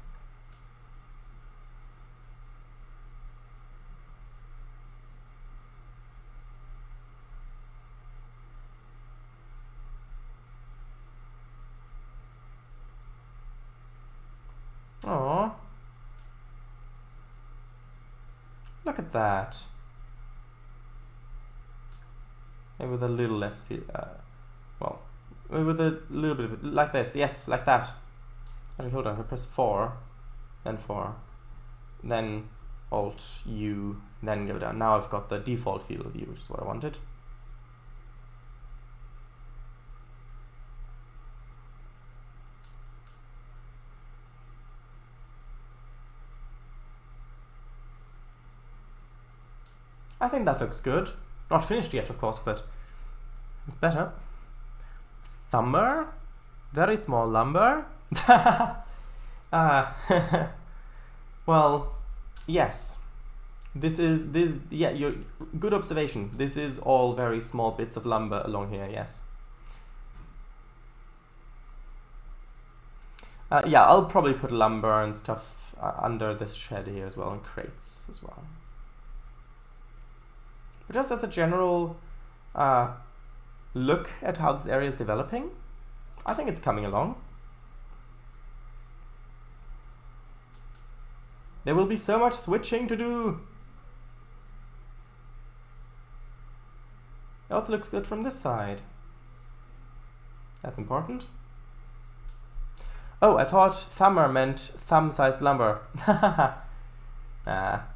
Oh, look at that. Maybe with a little less well, maybe with a little bit of it, like this. Yes, like that. Actually, hold on. I press 4, then 4, then Alt U, then go down. Now I've got the default field of view, which is what I wanted. I think that looks good. Not finished yet, of course, but it's better. Thumber? Very small lumber? Well, yes. Yeah, good observation. This is all very small bits of lumber along here, yes. Yeah, I'll probably put lumber and stuff under this shed here as well, and crates as well. But just as a general look at how this area is developing, I think it's coming along. There will be so much switching to do. It also looks good from this side. That's important. Oh, I thought thumber meant thumb-sized lumber. Ah.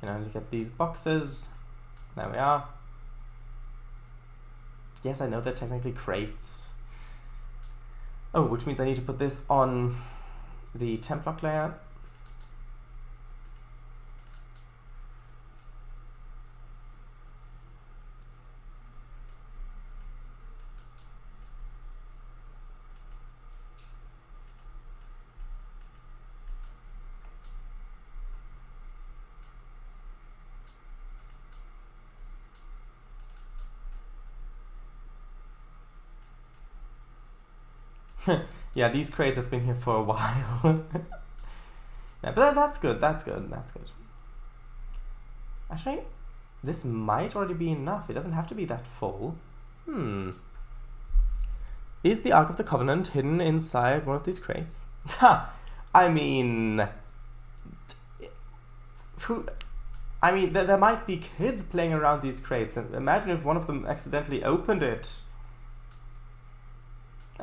Can I look at these boxes? There we are. Yes, I know they're technically crates. Oh, which means I need to put this on the temp block layer. Yeah, these crates have been here for a while. Yeah, but that's good, that's good, that's good. Actually, this might already be enough. It doesn't have to be that full. Is the Ark of the Covenant hidden inside one of these crates? Ha! I mean, there might be kids playing around these crates, and imagine if one of them accidentally opened it.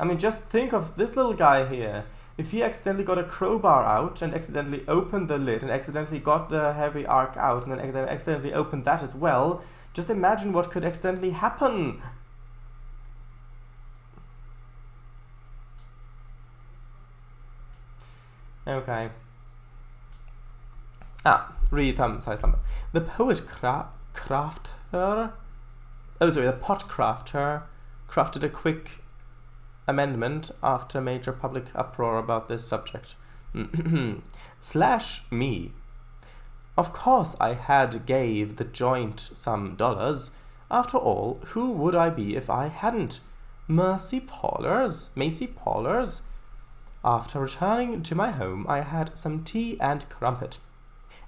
I mean, just think of this little guy here. If he accidentally got a crowbar out and accidentally opened the lid and accidentally got the heavy ark out and then accidentally opened that as well, just imagine what could accidentally happen. Okay. Really thumb-sized lumber. The poet crafter... Oh, sorry, the pot crafter crafted a quick amendment after major public uproar about this subject. /me. Of course I had gave the joint some dollars. After all, who would I be if I hadn't? Macy Paulers. After returning to my home, I had some tea and crumpet.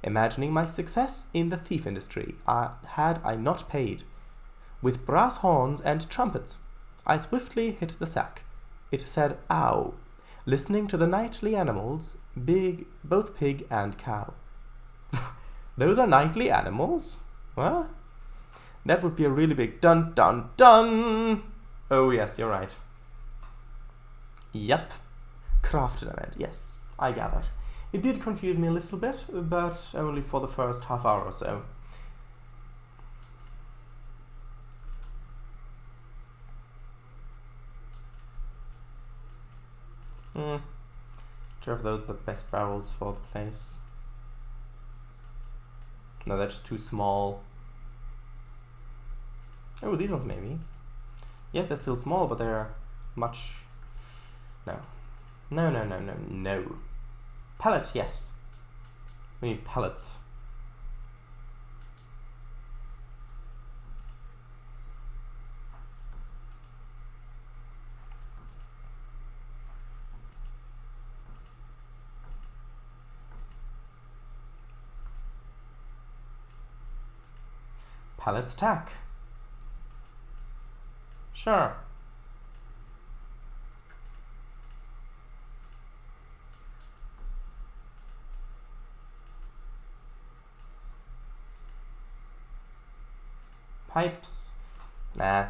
Imagining my success in the thief industry, had I not paid. With brass horns and trumpets, I swiftly hit the sack. It said, ow, listening to the nightly animals, both pig and cow. Those are nightly animals? What? That would be a really big dun dun dun! Oh yes, you're right. Yep. Crafted, I meant. Yes, I gathered. It did confuse me a little bit, but only for the first half hour or so. Sure if those are the best barrels for the place. No, they're just too small. Oh, these ones maybe. Yes, they're still small, but they're much... No. No. Pallet, yes. We need pallets. pallet stack. Sure. Pipes. Nah.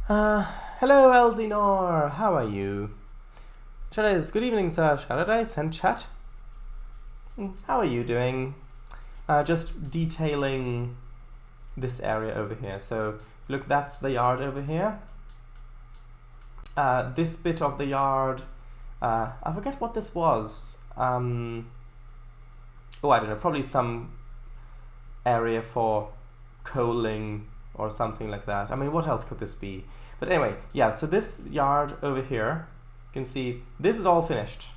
Hello, Elsinore. How are you? Trainz, good evening, sir. Paradise and chat. How are you doing? Just detailing this area over here. So, look, that's the yard over here. This bit of the yard, I forget what this was. Oh, I don't know, probably some area for coaling or something like that. I mean, what else could this be? But anyway, yeah, so this yard over here, you can see this is all finished.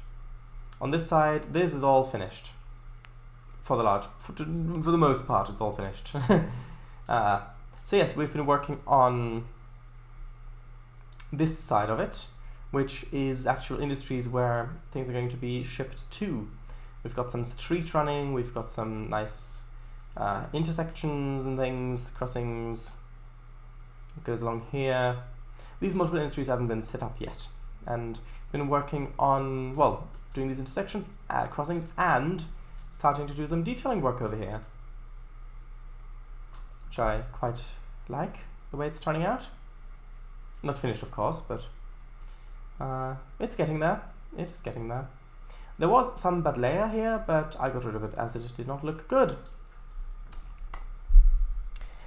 On this side, this is all finished. For the most part, it's all finished. So yes, we've been working on this side of it, which is actual industries where things are going to be shipped to. We've got some street running, we've got some nice intersections and things, crossings. It goes along here. These multiple industries haven't been set up yet, and been working on, well, doing these intersections, crossings, and starting to do some detailing work over here, which I quite like the way it's turning out. Not finished, of course, but it's getting there. It is getting there. There was some bad layer here, but I got rid of it as it did not look good.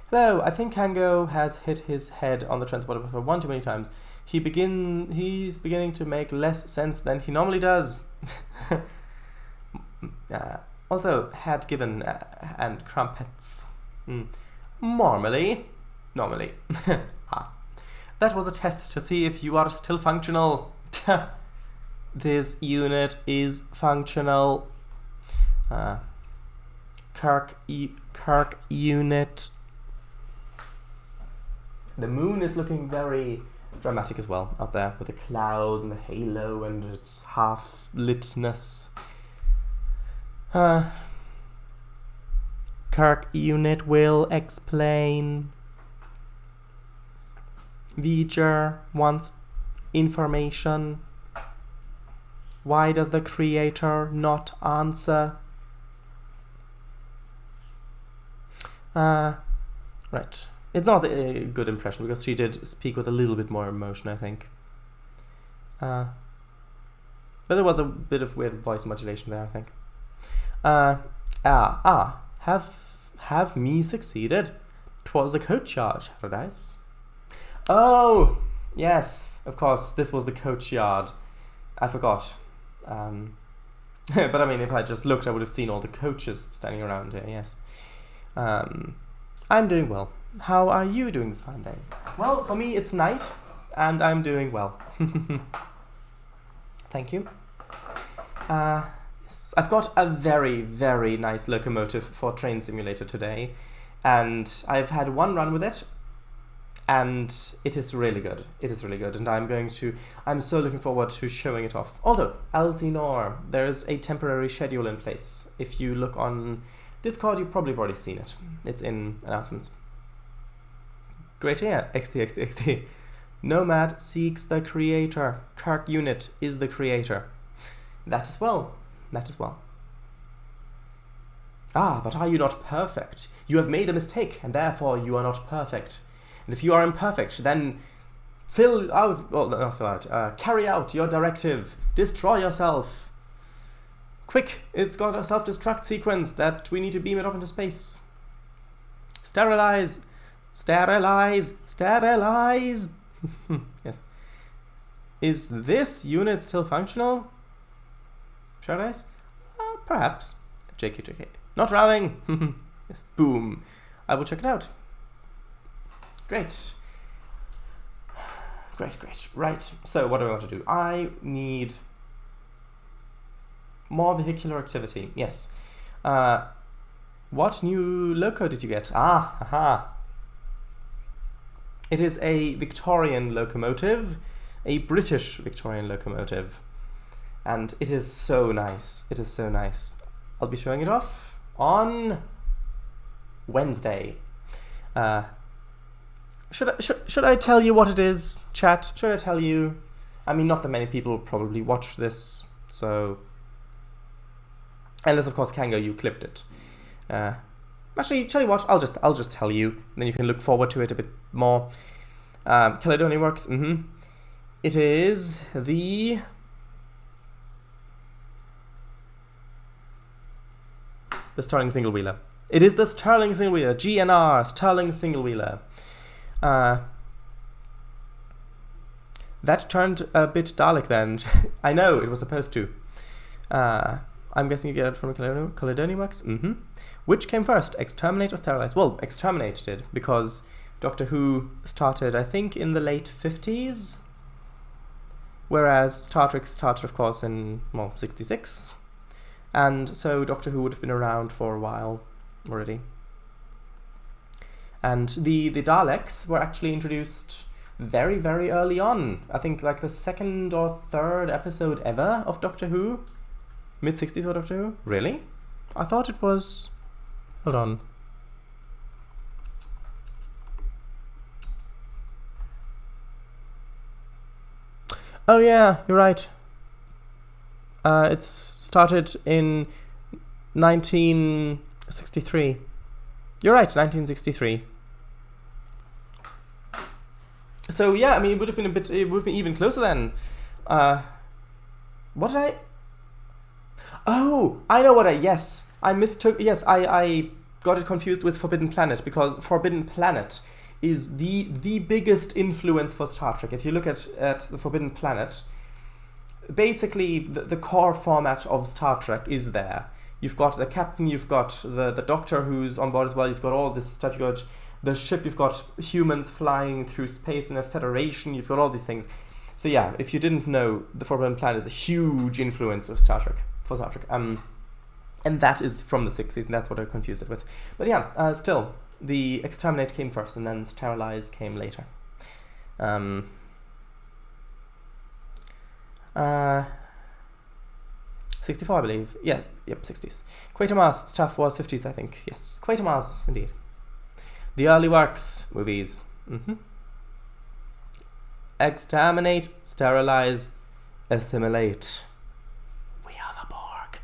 Hello, I think Kango has hit his head on the transporter buffer one too many times. He's beginning to make less sense than he normally does. Also, had given and crumpets. Normally. That was a test to see if you are still functional. This unit is functional. Kirk unit. The moon is looking very dramatic as well out there with the clouds and the halo and its half-litness. Kirk unit will explain. V'ger wants information. Why does the creator not answer? Right. It's not a good impression because she did speak with a little bit more emotion, I think. But there was a bit of weird voice modulation there, I think. Have me succeeded? 'Twas a coach yard, Paradise. Oh, yes, of course, this was the coach yard. I forgot. But I mean, if I just looked, I would have seen all the coaches standing around here, yes. I'm doing well. How are you doing this fine day? Well, for me, it's night, and I'm doing well. Thank you. Yes, I've got a very, very nice locomotive for Train Simulator today, and I've had one run with it, and it is really good. It is really good, and I'm so looking forward to showing it off. Although, Elsinore, there's a temporary schedule in place. If you look on Discord, you probably have already seen it. It's in announcements. Great, yeah, XD. Nomad seeks the creator. Kirk unit is the creator. That as well. Ah, but are you not perfect? You have made a mistake, and therefore you are not perfect. And if you are imperfect, then carry out your directive. Destroy yourself. Quick, it's got a self-destruct sequence that we need to beam it off into space. Sterilize. Yes. Is this unit still functional? Paradise? Perhaps. JK. Not rowing. Yes. Boom. I will check it out. Great. Right. So what do I want to do? I need more vehicular activity. Yes. What new loco did you get? It is a Victorian locomotive, a British Victorian locomotive, and it is so nice. I'll be showing it off on Wednesday. Should I tell you what it is, chat? Should I tell you? I mean, not that many people will probably watch this, so... Unless, of course, Kango, you clipped it. Actually, tell you what, I'll just tell you, then you can look forward to it a bit more. Caledonia Works, It is the... Sterling Single Wheeler. It is the Sterling Single Wheeler, GNR, Sterling Single Wheeler. That turned a bit Dalek then. I know, it was supposed to. I'm guessing you get it from Caledonia Works? Which came first, Exterminate or Sterilize? Well, Exterminate did, because Doctor Who started, I think, in the late 50s. Whereas Star Trek started, of course, in, well, 66. And so Doctor Who would have been around for a while already. And the Daleks were actually introduced very, very early on. I think like the second or third episode ever of Doctor Who. Mid-60s for Doctor Who? Really? I thought it was... Hold on. Oh yeah, you're right. It started in 1963. You're right, 1963. So yeah, I mean, it would have been even closer then. What did I... Oh, I know what I mistook, I got it confused with Forbidden Planet, because Forbidden Planet is the biggest influence for Star Trek. If you look at the Forbidden Planet, basically the core format of Star Trek is there. You've got the captain, you've got the Doctor who's on board as well, you've got all this stuff, you've got the ship, you've got humans flying through space in a federation, you've got all these things. So yeah, if you didn't know, the Forbidden Planet is a huge influence of Star Trek, for Star Trek. And that is from the 60s, and that's what I confused it with. But yeah, still, the Exterminate came first, and then Sterilize came later. 64, I believe. Yeah, yep, 60s. Quatermass stuff was 50s, I think. Yes, Quatermass, indeed. The early works, movies. Exterminate, sterilize, assimilate. We are the Borg.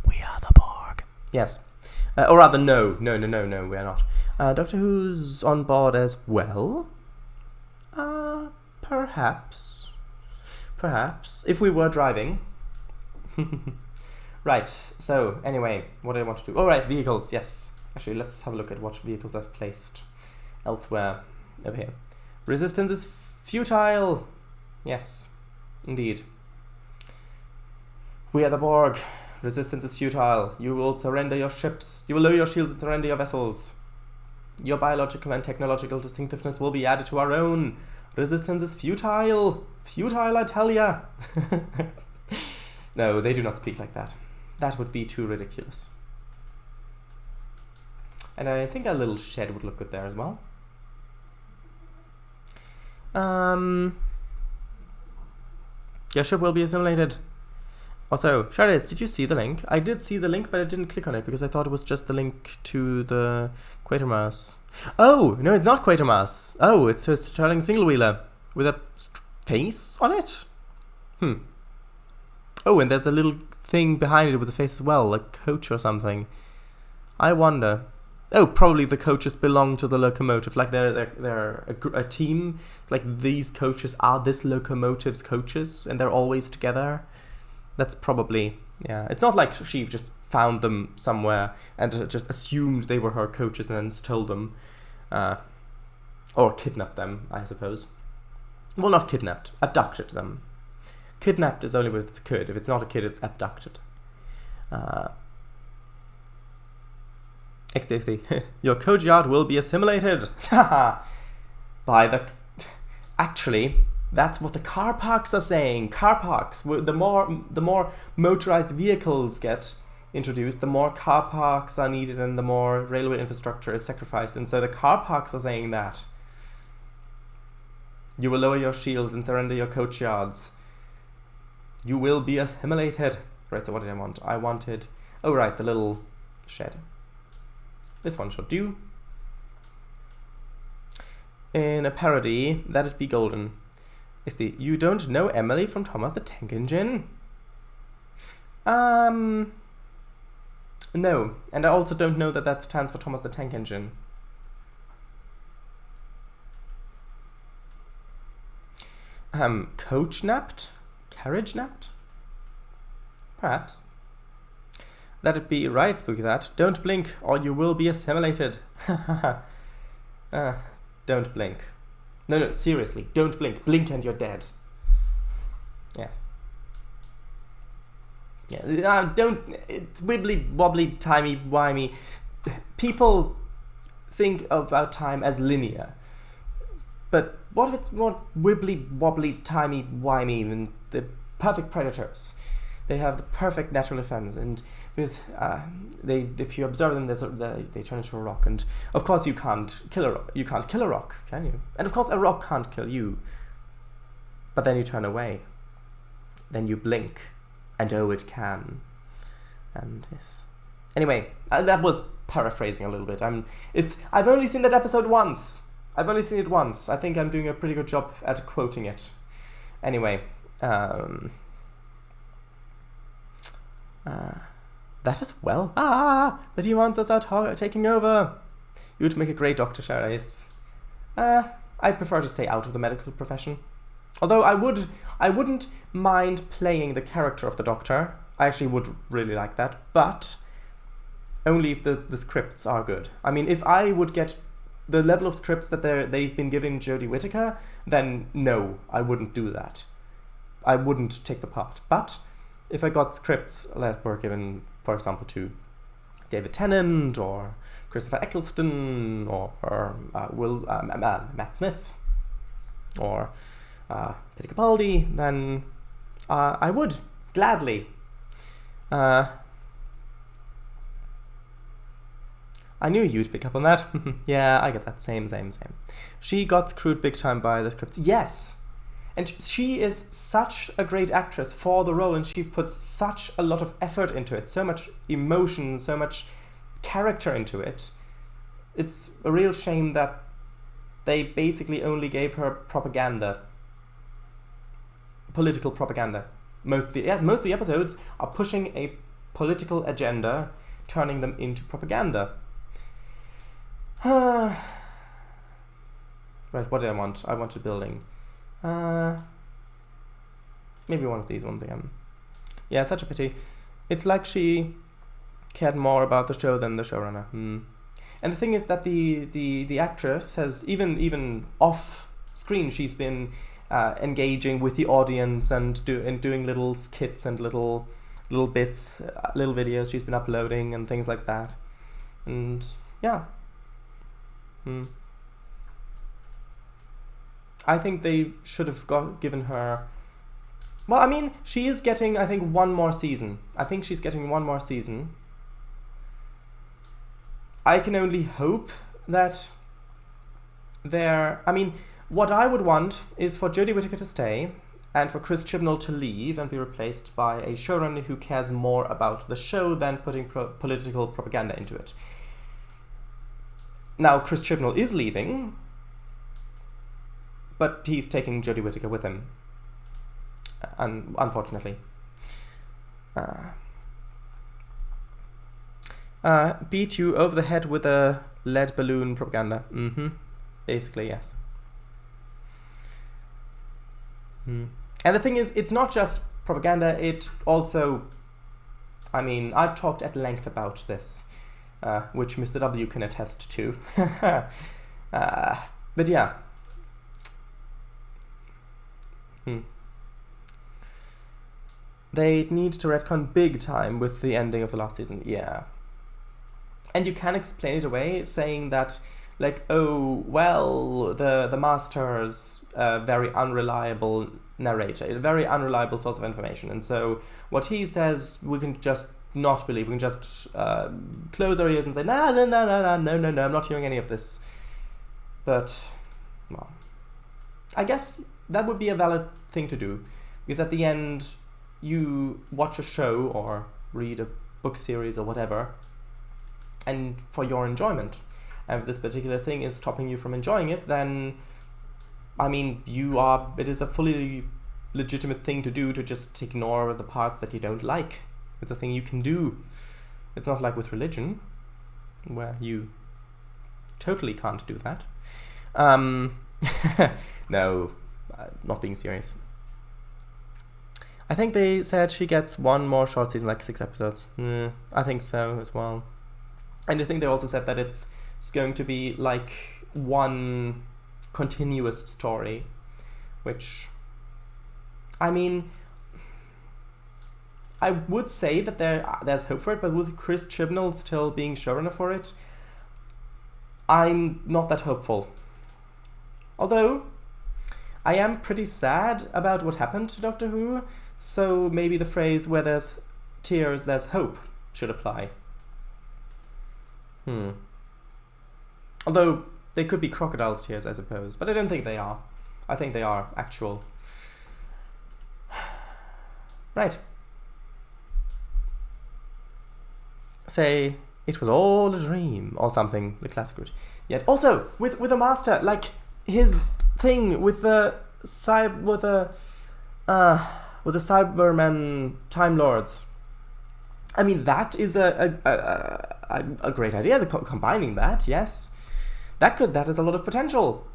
We are the Borg. Yes. Or rather, no, we are not. Doctor Who's on board as well? Perhaps. If we were driving. Right, so, anyway, what do I want to do? Oh, right, vehicles, yes. Actually, let's have a look at what vehicles I've placed elsewhere. Over here. Resistance is futile. Yes, indeed. We are the Borg. Resistance is futile. You will surrender your ships. You will lower your shields and surrender your vessels. Your biological and technological distinctiveness will be added to our own. Resistance is futile. Futile, I tell ya. No, they do not speak like that. That would be too ridiculous. And I think a little shed would look good there as well. Your ship will be assimilated. Also, Shardis, did you see the link? I did see the link, but I didn't click on it because I thought it was just the link to the Quatermass. Oh, no, it's not Quatermass. Oh, it says Sterling Single Wheeler with a face on it? Oh, and there's a little thing behind it with a face as well, a coach or something. I wonder. Oh, probably the coaches belong to the locomotive, like they're a team. It's like these coaches are this locomotive's coaches, and they're always together. That's probably, yeah. It's not like she just found them somewhere and just assumed they were her coaches and then stole them. Or kidnapped them, I suppose. Well, not kidnapped, abducted them. Kidnapped is only if it's a kid. If it's not a kid, it's abducted. XD. Your coach yard will be assimilated. By the... Actually, that's what the car parks are saying. Car parks. The more motorized vehicles get introduced, the more car parks are needed and the more railway infrastructure is sacrificed. And so the car parks are saying that. You will lower your shields and surrender your coach yards. You will be assimilated. Right, so what did I want? I wanted... Oh, right, the little shed. this one should do. In a parody, that'd be golden. Is the "You don't know Emily from Thomas the Tank Engine"? No, and I also don't know that that stands for Thomas the Tank Engine. Coach napped? Carriage napped? Perhaps. That'd be right, Spooky that. Don't blink, or you will be assimilated. Don't blink. No, seriously, don't blink. Blink and you're dead. Yes. Yeah, it's wibbly, wobbly, timey, wimey. People think about time as linear. But what if it's more wibbly, wobbly, timey, wimey than the perfect predators? They have the perfect natural defense, and because if you observe them, they turn into a rock. And of course, you can't kill a rock. You can't kill a rock, can you? And of course, a rock can't kill you. But then you turn away. Then you blink, and oh, it can. And this. Anyway, that was paraphrasing a little bit. I've only seen that episode once. I've only seen it once. I think I'm doing a pretty good job at quoting it. Anyway, that as well. The demons are taking over. You'd make a great Dr. Trainz. I prefer to stay out of the medical profession. Although I wouldn't mind playing the character of the Doctor. I actually would really like that, but only if the scripts are good. I mean, if I would get the level of scripts that they've been giving Jodie Whittaker, then no, I wouldn't do that. I wouldn't take the part. But if I got scripts that were given, for example, to David Tennant or Christopher Eccleston or Matt Smith or Peter Capaldi, then I would gladly. I knew you'd pick up on that. Yeah, I get that. Same. She got screwed big time by the scripts. Yes! And she is such a great actress for the role, and she puts such a lot of effort into it, so much emotion, so much character into it. It's a real shame that they basically only gave her propaganda. Political propaganda. Most of the episodes are pushing a political agenda, turning them into propaganda. Right, what did I want? I wanted building. Maybe one of these ones again. Yeah, such a pity. It's like she cared more about the show than the showrunner. And the thing is that the actress has, even off screen, she's been engaging with the audience and doing little skits and little bits, little videos she's been uploading and things like that. And yeah. I think they should have given her... Well, I mean, she is getting, I think, one more season. I think she's getting one more season. I can only hope that I mean, what I would want is for Jodie Whittaker to stay and for Chris Chibnall to leave and be replaced by a showrunner who cares more about the show than putting political propaganda into it. Now, Chris Chibnall is leaving, but he's taking Jodie Whittaker with him, unfortunately. Beat you over the head with a lead balloon propaganda. Basically, yes. And the thing is, it's not just propaganda, it also... I mean, I've talked at length about this, which Mr. W can attest to. But yeah. They need to retcon big time with the ending of the last season, yeah. And you can explain it away, saying that, like, oh, well, the Master's a very unreliable narrator, a very unreliable source of information, and so what he says we can just not believe, we can just close our ears and say, no, I'm not hearing any of this. But, well, I guess that would be a valid thing to do, because at the end, you watch a show or read a book series or whatever, and for your enjoyment. And if this particular thing is stopping you from enjoying it, then, I mean, it is a fully legitimate thing to do, to just ignore the parts that you don't like. It's a thing you can do. It's not like with religion, where you totally can't do that. No, not being serious. I think they said she gets one more short season, like 6 episodes. I think so as well. And I think they also said that it's going to be like one continuous story, which, I mean, I would say that there's hope for it, but with Chris Chibnall still being showrunner for it, I'm not that hopeful. Although, I am pretty sad about what happened to Doctor Who, so maybe the phrase "where there's tears, there's hope" should apply. Although, they could be crocodile's tears, I suppose, but I don't think they are. I think they are actual. Right. Say, "It was all a dream," or something, the classic route. Yet, also, with the Master, like, his thing with the Cybermen Time Lords. I mean, that is a great idea. Combining that, yes, that has a lot of potential.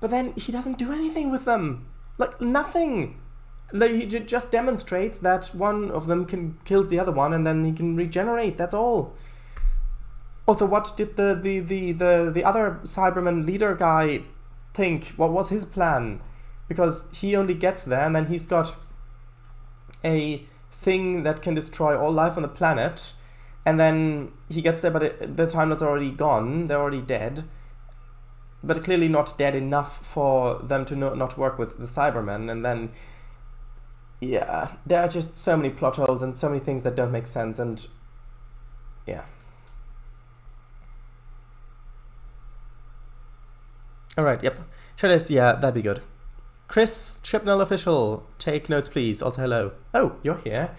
But then he doesn't do anything with them, like nothing. He just demonstrates that one of them kills the other one, and then he can regenerate. That's all. Also, what did the other Cyberman leader guy think? What was his plan? Because he only gets there, and then he's got a thing that can destroy all life on the planet, and then he gets there, but the Time Lords are already gone. They're already dead, but clearly not dead enough for them to not work with the Cybermen. And then, yeah, there are just so many plot holes and so many things that don't make sense, and yeah. Alright, yep. Should I say, yeah, that'd be good. Chris Chibnall official, take notes please. Also hello. Oh, you're here.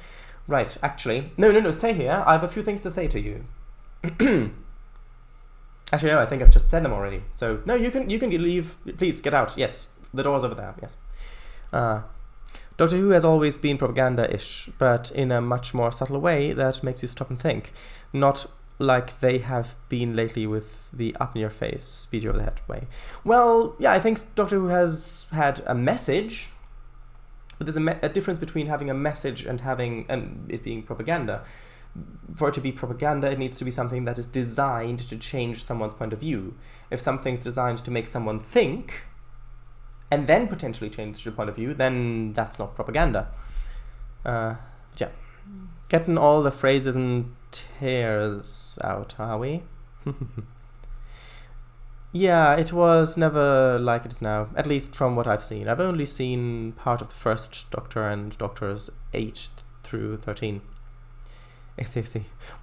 Right, actually. No, stay here. I have a few things to say to you. Actually, no, I think I've just said them already. So, no, you can leave. Please, get out. Yes, the door's over there. Yes. Doctor Who has always been propaganda-ish, but in a much more subtle way that makes you stop and think. Not like they have been lately with the up-in-your-face, speed-you-over-the-head way. Well, yeah, I think Doctor Who has had a message, but there's a difference between having a message and it being propaganda. For it to be propaganda, it needs to be something that is designed to change someone's point of view. If something's designed to make someone think, and then potentially change your point of view, then that's not propaganda. Yeah. Getting all the phrases and tears out, are we? Yeah, it was never like it is now, at least from what I've seen. I've only seen part of the first Doctor and Doctors 8 through 13.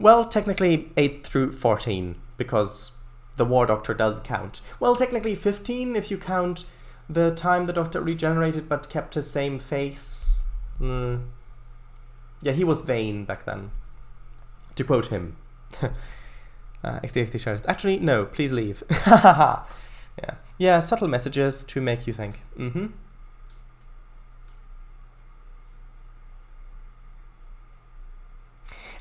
Well, technically 8 through 14, because the War Doctor does count. Well, technically 15 if you count the time the Doctor regenerated but kept his same face. Yeah, he was vain back then. To quote him. XD actually, no, please leave. Yeah, subtle messages to make you think.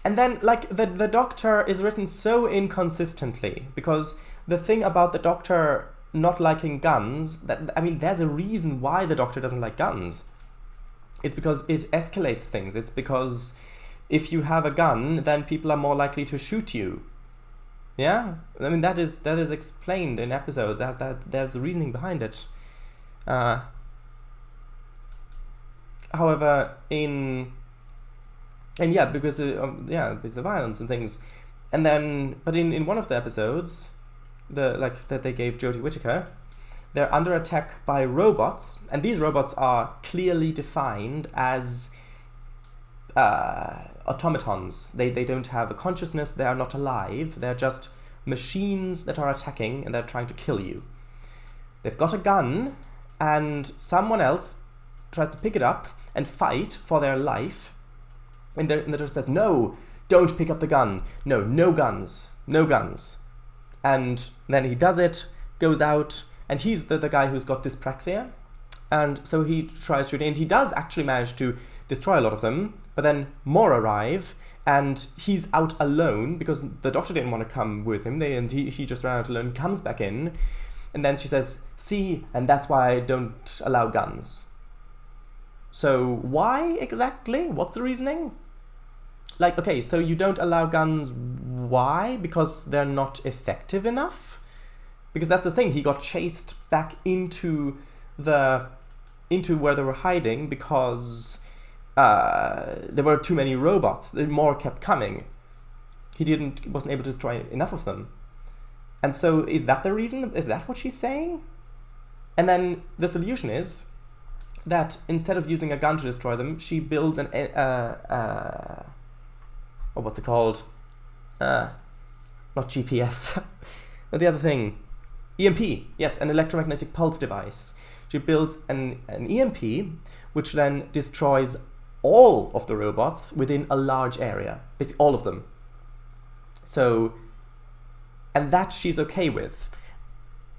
And then, like, the Doctor is written so inconsistently, because the thing about the Doctor not liking guns, there's a reason why the Doctor doesn't like guns. It's because it escalates things. It's because if you have a gun, then people are more likely to shoot you. Yeah? I mean, that is explained in episode. That there's reasoning behind it. However, because of the violence and things. And then, but in one of the episodes, that they gave Jodie Whittaker, they're under attack by robots, and these robots are clearly defined as automatons. They don't have a consciousness, they are not alive, they're just machines that are attacking and they're trying to kill you. They've got a gun, and someone else tries to pick it up and fight for their life, and the Doctor says, "No, don't pick up the gun. No guns." no guns. And then he does it, goes out, and he's the guy who's got dyspraxia. And so he tries shooting, and he does actually manage to destroy a lot of them, but then more arrive, and he's out alone because the doctor didn't want to come with him, and he just ran out alone, comes back in, and then she says, see, and that's why I don't allow guns. So why exactly? What's the reasoning? Like, okay, so you don't allow guns, why? Because they're not effective enough? Because that's the thing, he got chased back into where they were hiding because there were too many robots. More kept coming. He wasn't able to destroy enough of them. And so is that the reason? Is that what she's saying? And then the solution is that instead of using a gun to destroy them, she builds what's it called? Not GPS. But the other thing. EMP. Yes, an electromagnetic pulse device. She builds an EMP, which then destroys all of the robots within a large area. Basically all of them. So, and that she's okay with.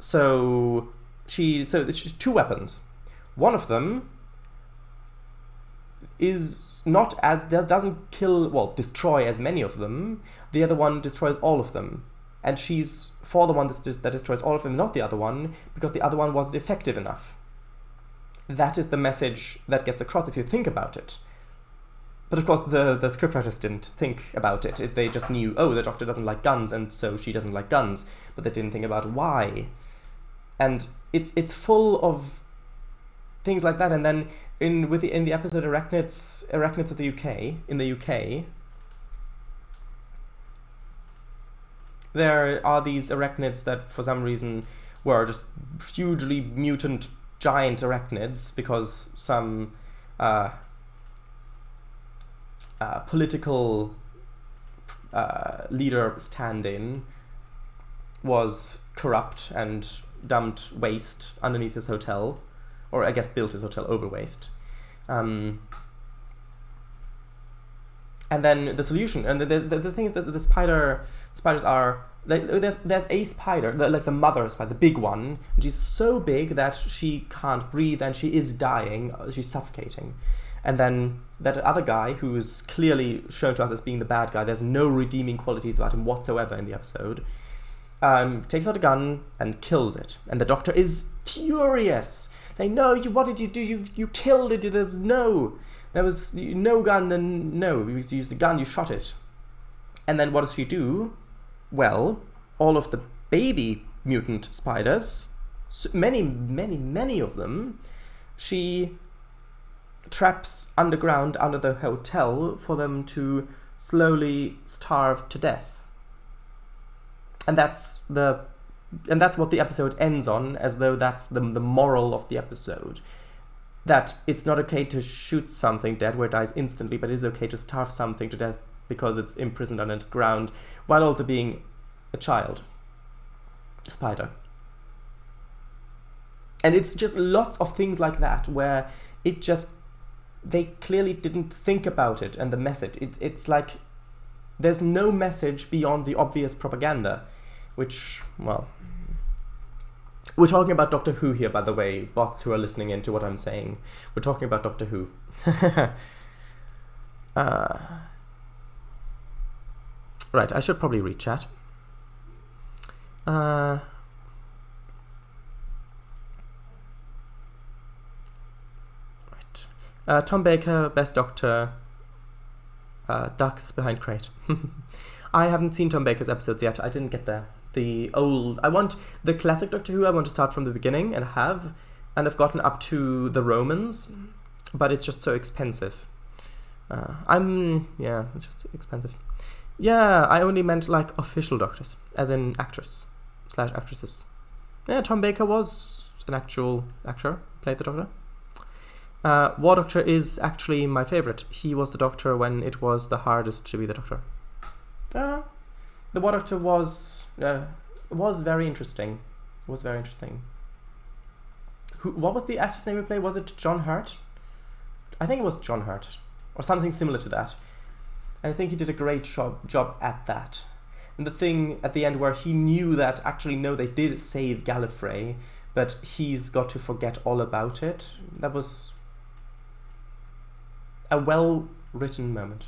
So she's 2 weapons. One of them is not as, doesn't destroy as many of them. The other one destroys all of them. And she's for the one that destroys all of them, not the other one, because the other one wasn't effective enough. That is the message that gets across if you think about it. But of course the scriptwriters didn't think about it. They just knew, oh, the doctor doesn't like guns, and so she doesn't like guns. But they didn't think about why. And it's full of things like that. And then in the episode Arachnids of the UK, in the UK, there are these arachnids that for some reason were just hugely mutant giant arachnids because some political leader stand-in was corrupt and dumped waste underneath his hotel, or I guess built his hotel over waste. And then the solution, and the thing is that the spiders are, like, there's a spider, like the mother spider, the big one, and she's so big that she can't breathe and she is dying, she's suffocating. And then that other guy, who is clearly shown to us as being the bad guy, there's no redeeming qualities about him whatsoever in the episode, takes out a gun and kills it. And the doctor is furious, saying, no, what did you do? You killed it, there was no gun, and no, you used the gun, you shot it. And then what does she do? Well, all of the baby mutant spiders, many of them, she traps underground under the hotel for them to slowly starve to death. And that's what the episode ends on, as though that's the moral of the episode. That it's not okay to shoot something dead where it dies instantly, but it is okay to starve something to death because it's imprisoned underground, while also being a child. A spider. And it's just lots of things like that, where they clearly didn't think about it and the message. It's like there's no message beyond the obvious propaganda, which, well... We're talking about Doctor Who here, by the way, bots who are listening into what I'm saying. We're talking about Doctor Who. Right, I should probably read chat. Right. Tom Baker, Best Doctor, Ducks Behind Crate. I haven't seen Tom Baker's episodes yet. I didn't get there. I want the classic Doctor Who. I want to start from the beginning, and I've gotten up to the Romans, but it's just so expensive. It's just expensive. Yeah, I only meant like official doctors, as in actress/actresses. Yeah, Tom Baker was an actual actor, played the Doctor. War Doctor is actually my favorite. He was the Doctor when it was the hardest to be the Doctor. The War Doctor was very interesting. What was the actor's name we played? Was it John Hurt? I think it was John Hurt, or something similar to that. And I think he did a great job at that. and the thing at the end where he knew that actually no, they did save Gallifrey, but he's got to forget all about it. That was a well-written moment.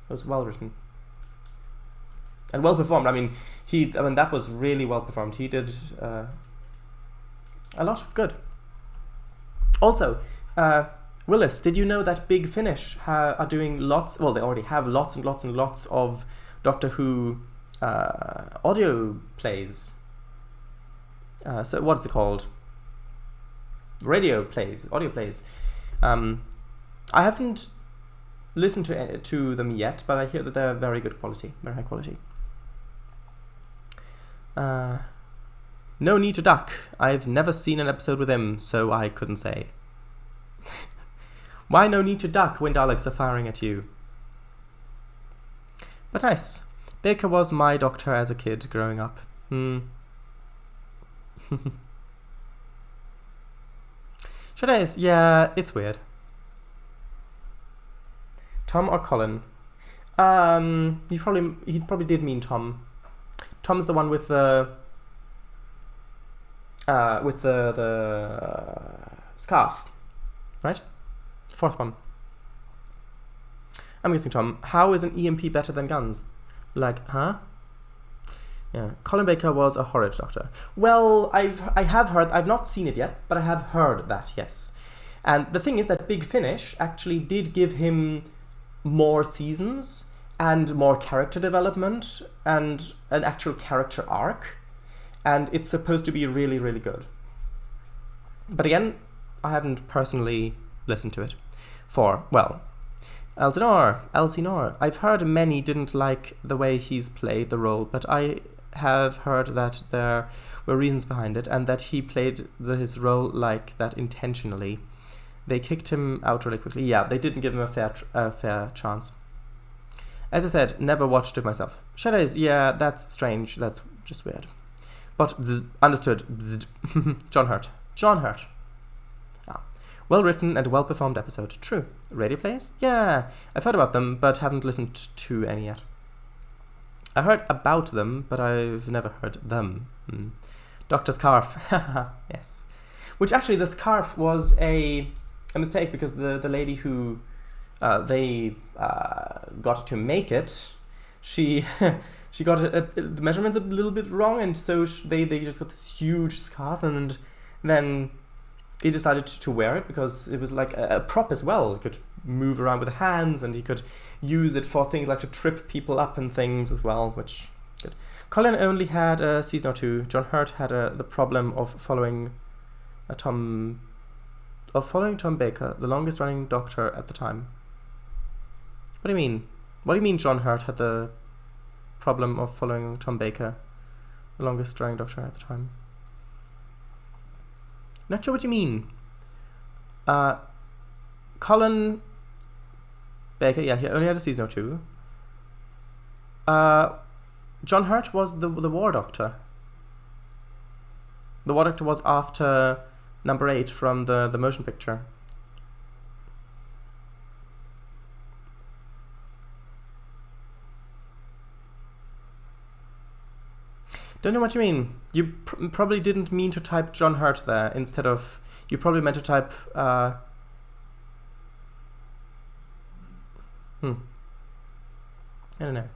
It was well written and well performed. I mean, that was really well performed. He did a lot of good. Also, Willis, did you know that Big Finish are doing lots? Well, they already have lots and lots and lots of Doctor Who audio plays. So what's it called? Audio plays. I haven't listened to them yet, but I hear that they're very good quality, very high quality. No need to duck. I've never seen an episode with him, so I couldn't say. Why no need to duck when Daleks are firing at you? But nice. Baker was my doctor as a kid growing up. Should I? Yeah, it's weird. Tom or Colin? He probably did mean Tom. Tom's the one with the scarf, right? Fourth one. I'm guessing Tom. How is an EMP better than guns? Like, huh? Yeah. Colin Baker was a horrid doctor. Well, I have heard. I've not seen it yet, but I have heard that, yes. And the thing is that Big Finish actually did give him more seasons and more character development and an actual character arc, and it's supposed to be really, really good. But again, I haven't personally listened to it. Elsinore. I've heard many didn't like the way he's played the role, but I have heard that there were reasons behind it, and that he played his role like that intentionally. They kicked him out really quickly. Yeah, they didn't give him a fair chance. As I said, never watched it myself. Shadows, yeah, that's strange. That's just weird. But understood. John Hurt. Well written and well performed episode. True. Radio plays? Yeah, I've heard about them, but haven't listened to any yet. I heard about them, but I've never heard them. Dr. Scarf. Yes. Which actually, the scarf was a mistake, because the lady who they got to make it, she got the measurements a little bit wrong, and so they just got this huge scarf, and then he decided to wear it because it was like a prop as well. He could move around with the hands, and he could use it for things like to trip people up and things as well, which good. Colin only had a season or two. John Hurt had the problem of following Tom Baker, the longest running doctor at the time. What do you mean? What do you mean John Hurt had the problem of following Tom Baker, the longest running doctor at the time? Not sure what you mean. Colin Baker, yeah, he only had a season or two. John Hurt was the War Doctor. The War Doctor was after number 8 from the motion picture. Don't know what you mean. You probably didn't mean to type John Hurt there instead of... You probably meant to type... I don't know.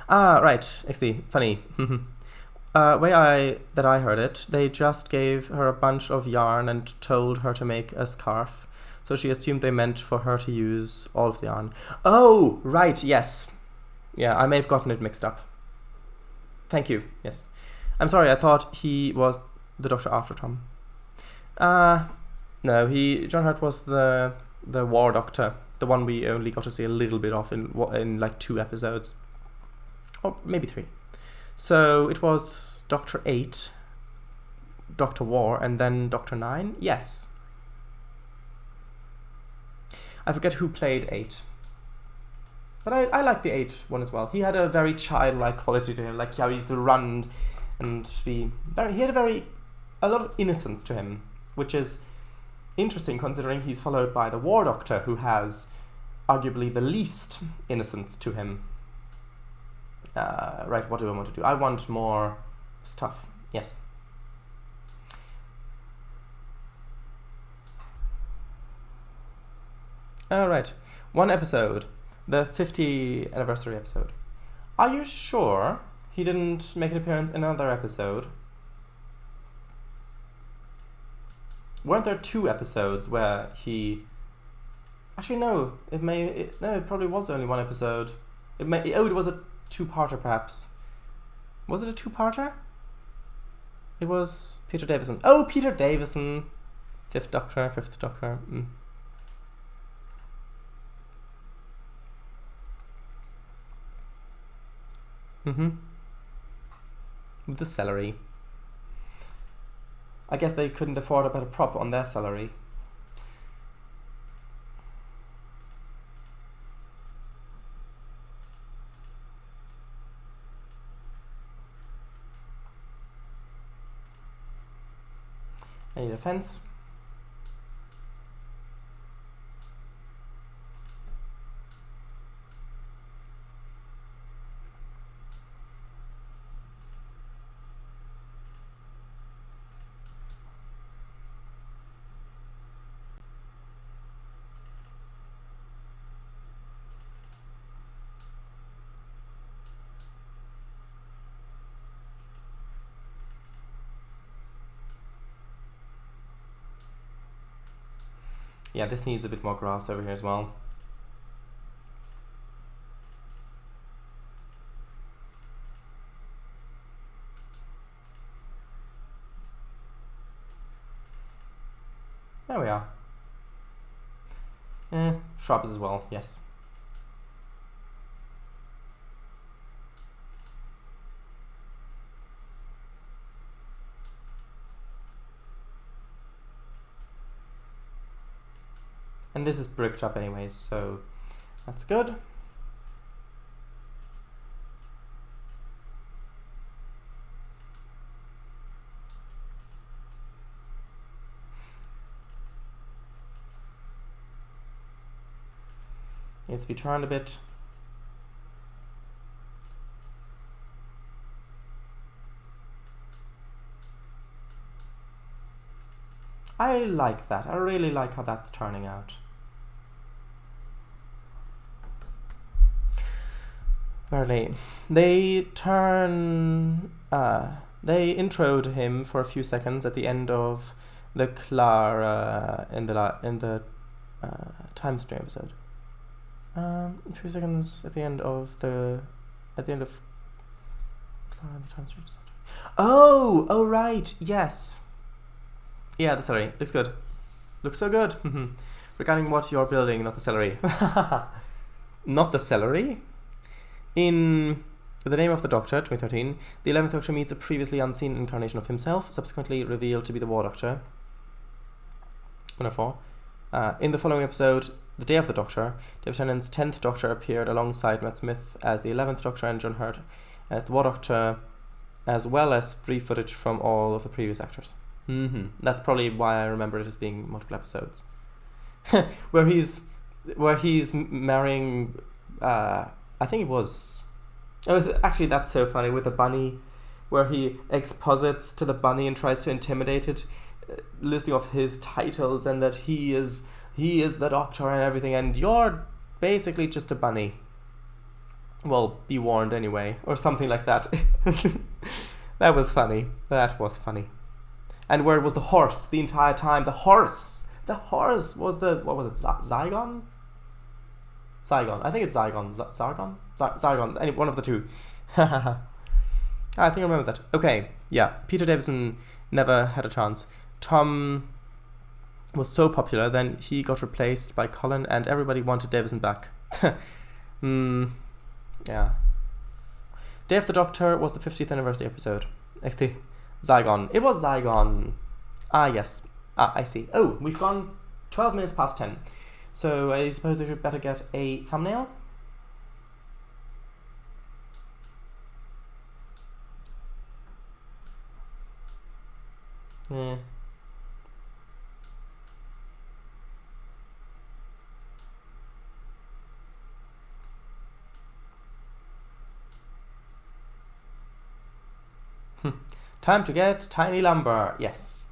Right. Actually, funny. Way that I heard it, they just gave her a bunch of yarn and told her to make a scarf. So she assumed they meant for her to use all of the yarn. Oh, right, yes. Yeah, I may have gotten it mixed up. Thank you, yes. I'm sorry, I thought he was the doctor after Tom. No, John Hurt was the War Doctor, the one we only got to see a little bit of in like 2 episodes, or maybe 3. So it was Doctor 8, Doctor War, and then Doctor 9. Yes. I forget who played 8. But I like the 8 one as well. He had a very childlike quality to him, like how he used to run and he had a lot of innocence to him, which is interesting considering he's followed by the War Doctor, who has arguably the least innocence to him. Right, what do I want to do? I want more stuff. Yes. Alright, one episode. The 50th anniversary episode. Are you sure he didn't make an appearance in another episode? Weren't there 2 episodes where he... Actually, no. It probably was only 1 episode. It was a 2-parter, perhaps. Was it a 2-parter? It was Peter Davison. Oh, Peter Davison! 5th Doctor. With the celery. I guess they couldn't afford a better prop on their celery. I need a fence. Yeah, this needs a bit more grass over here as well. There we are. Shrubs as well, yes. And this is bricked up anyways, so that's good. Needs to be turned a bit. I like that. I really like how that's turning out. Barely. They introed him for a few seconds at the end of the Clara in the time stream episode. A few seconds at the end of Clara in the time stream episode. Oh right, yes. Yeah, the celery looks good. Looks so good. Regarding what you're building, not the celery. Not the celery. In The Name of the Doctor, 2013, the 11th Doctor meets a previously unseen incarnation of himself, subsequently revealed to be the War Doctor. 104. In the following episode, The Day of the Doctor, David Tennant's 10th Doctor appeared alongside Matt Smith as the 11th Doctor and John Hurt as the War Doctor, as well as brief footage from all of the previous actors. That's probably why I remember it as being multiple episodes. where he's marrying... I think it was... Oh, actually, that's so funny with the bunny, where he exposits to the bunny and tries to intimidate it, listing off his titles and that he is the Doctor and everything, and you're basically just a bunny. Well, be warned anyway, or something like that. That was funny. That was funny. And where was the horse the entire time? The horse was the... What was it? Zygon? Zygon. I think it's Zygon. Zygon. Any one of the two. I think I remember that. Okay, yeah. Peter Davison never had a chance. Tom was so popular, then he got replaced by Colin, and everybody wanted Davison back. Yeah. Day of the Doctor was the 50th anniversary episode. XT. Zygon. It was Zygon. Ah, yes. Ah, I see. Oh, we've gone 12 minutes past 10. So I suppose I should better get a thumbnail. Yeah. Time to get tiny lumber. Yes.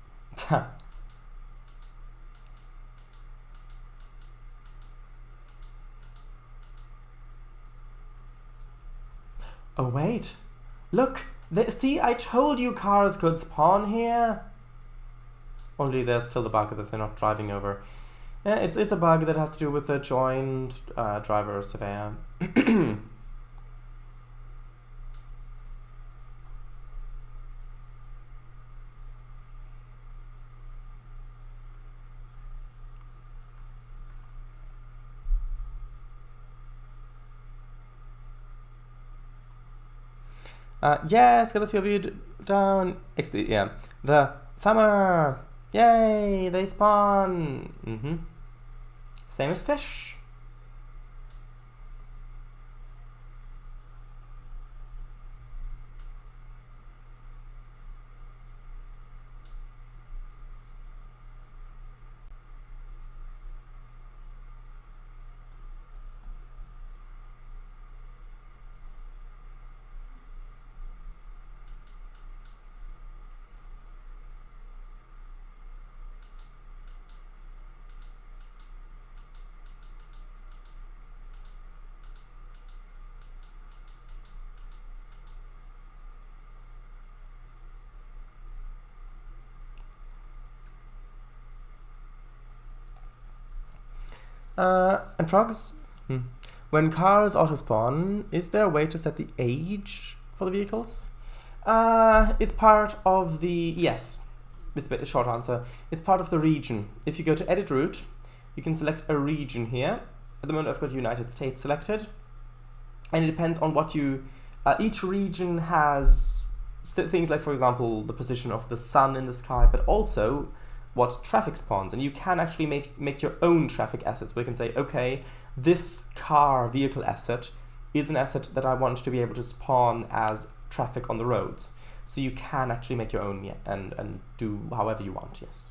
Oh wait, look. See, I told you cars could spawn here. Only there's still the bug that they're not driving over. Yeah, it's a bug that has to do with the joined driver surveyor. Yes, get a few of you down. Yeah, the thumber. Yay, they spawn. Same as fish. And frogs? When cars auto-spawn, is there a way to set the age for the vehicles? It's part of the... Yes, it's a short answer. It's part of the region. If you go to Edit Route, you can select a region here. At the moment I've got United States selected. And it depends on what you... each region has things like, for example, the position of the sun in the sky, but also what traffic spawns, and you can actually make your own traffic assets where you can say, okay, this vehicle asset is an asset that I want to be able to spawn as traffic on the roads. So you can actually make your own, yeah, and do however you want, yes.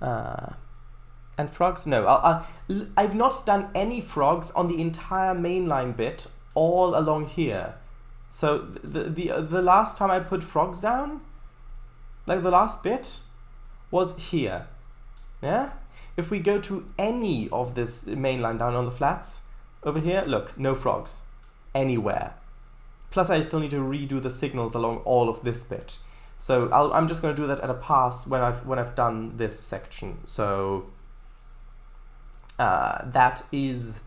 And frogs, no. I've not done any frogs on the entire mainline bit all along here. So the last time I put frogs down, like the last bit, was here. Yeah? If we go to any of this mainline down on the flats, over here, look, no frogs. Anywhere. Plus I still need to redo the signals along all of this bit. So I'm just going to do that at a pass when I've done this section. So that is,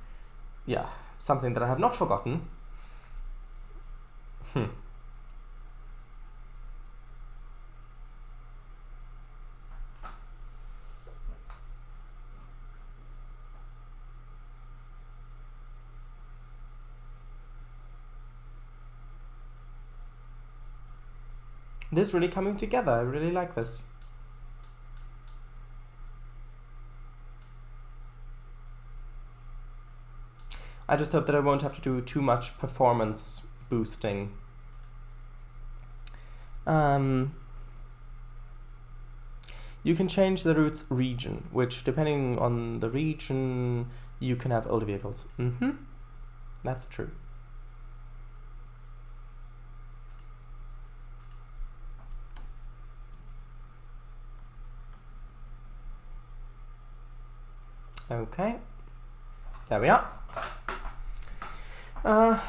yeah, something that I have not forgotten. This is really coming together. I really like this. I just hope that I won't have to do too much performance boosting. You can change the route's region, which depending on the region, you can have older vehicles. That's true. Okay, there we are. Right.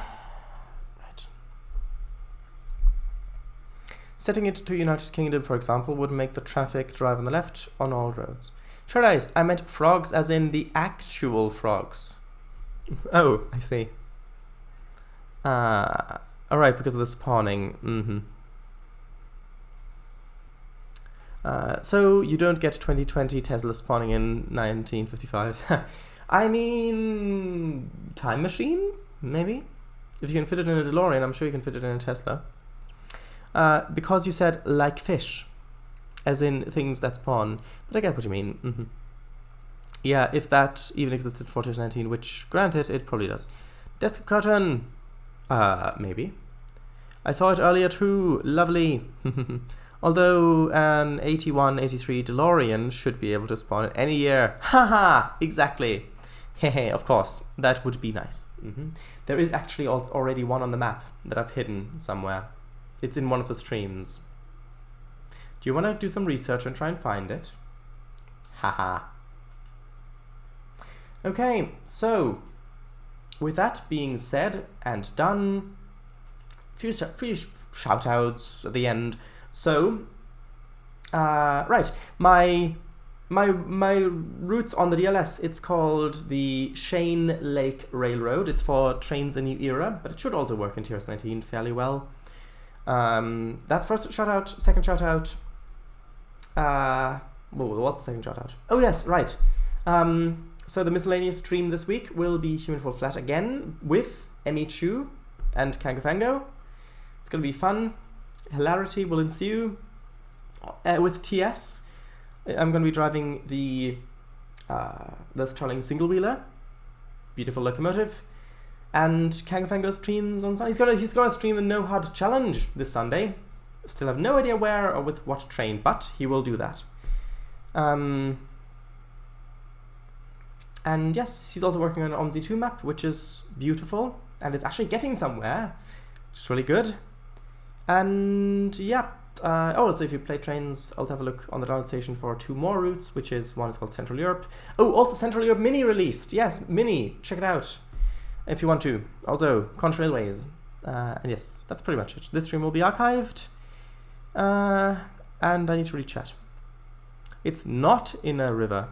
Setting it to United Kingdom, for example, would make the traffic drive on the left on all roads. Sure guys, I meant frogs as in the actual frogs. Oh, I see. Alright, because of the spawning. So you don't get 2020 Tesla spawning in 1955. I mean, time machine, maybe? If you can fit it in a DeLorean, I'm sure you can fit it in a Tesla. Because you said like fish, as in things that spawn. But I get what you mean. Yeah, if that even existed for 2019, which granted, it probably does. Desktop curtain! Maybe. I saw it earlier too, lovely. Although an 81, 83 DeLorean should be able to spawn in any year. Haha, exactly. Hehe, of course, that would be nice. There is actually already one on the map that I've hidden somewhere. It's in one of the streams. Do you want to do some research and try and find it? Haha. Okay, so with that being said and done, few shout-outs at the end. So, right, my route on the DLS, it's called the Shane Lake Railroad. It's for Trainz a New Era, but it should also work in TRS-19 fairly well. That's first shout-out. Second shout-out. What's the second shout-out? Oh yes, right. So the miscellaneous stream this week will be Human Fall Flat again with Emi and Kangafango. It's going to be fun. Hilarity will ensue. With TS, I'm going to be driving the Starling single-wheeler. Beautiful locomotive. And Kangafango streams on Sunday. He's going to stream the No Hard Challenge this Sunday. Still have no idea where or with what train, but he will do that. And yes, he's also working on an OMSI 2 map, which is beautiful, and it's actually getting somewhere, which is really good. And yeah, also if you play Trainz, I'll have a look on the download station for 2 more routes, which is one is called Central Europe. Oh, also Central Europe Mini released. Yes, Mini, check it out if you want to. Also, Conch Railways. And yes, that's pretty much it. This stream will be archived, and I need to read chat. It's not in a river.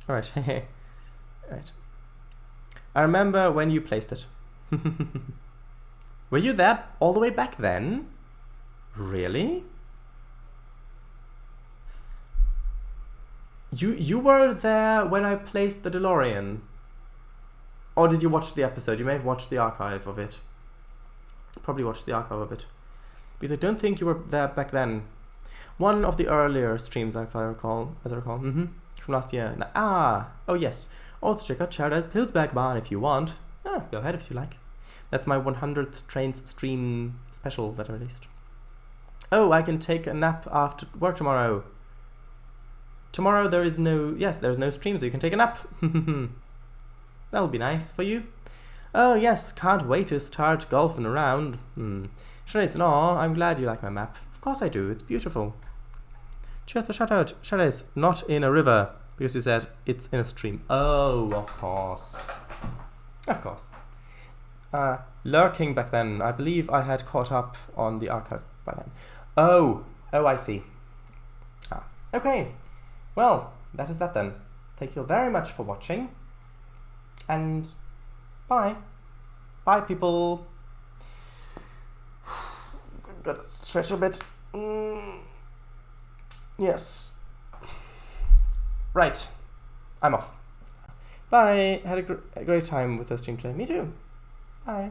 Alright, right. I remember when you placed it. Were you there all the way back then? Really? You were there when I placed the DeLorean? Or did you watch the episode? You may have watched the archive of it. Probably watched the archive of it. Because I don't think you were there back then. One of the earlier streams, as I recall. From last year. Oh yes. Also check out Paradise Pillsback Barn if you want. Go ahead if you like. That's my 100th Trainz stream special that I released. Oh, I can take a nap after work tomorrow. Tomorrow there's no stream, so you can take a nap. That'll be nice for you. Oh yes, can't wait to start golfing around. Shades, no, I'm glad you like my map. Of course I do, it's beautiful. Just the shout out. Shades, not in a river, because you said it's in a stream. Oh, of course. Of course. Lurking back then. I believe I had caught up on the archive by then. Oh, I see. Okay. Well, that is that then. Thank you very much for watching. And bye. Bye, people. Gotta stretch a bit. Yes. Right. I'm off. Bye. Had a great time with the stream today. Me too. Bye.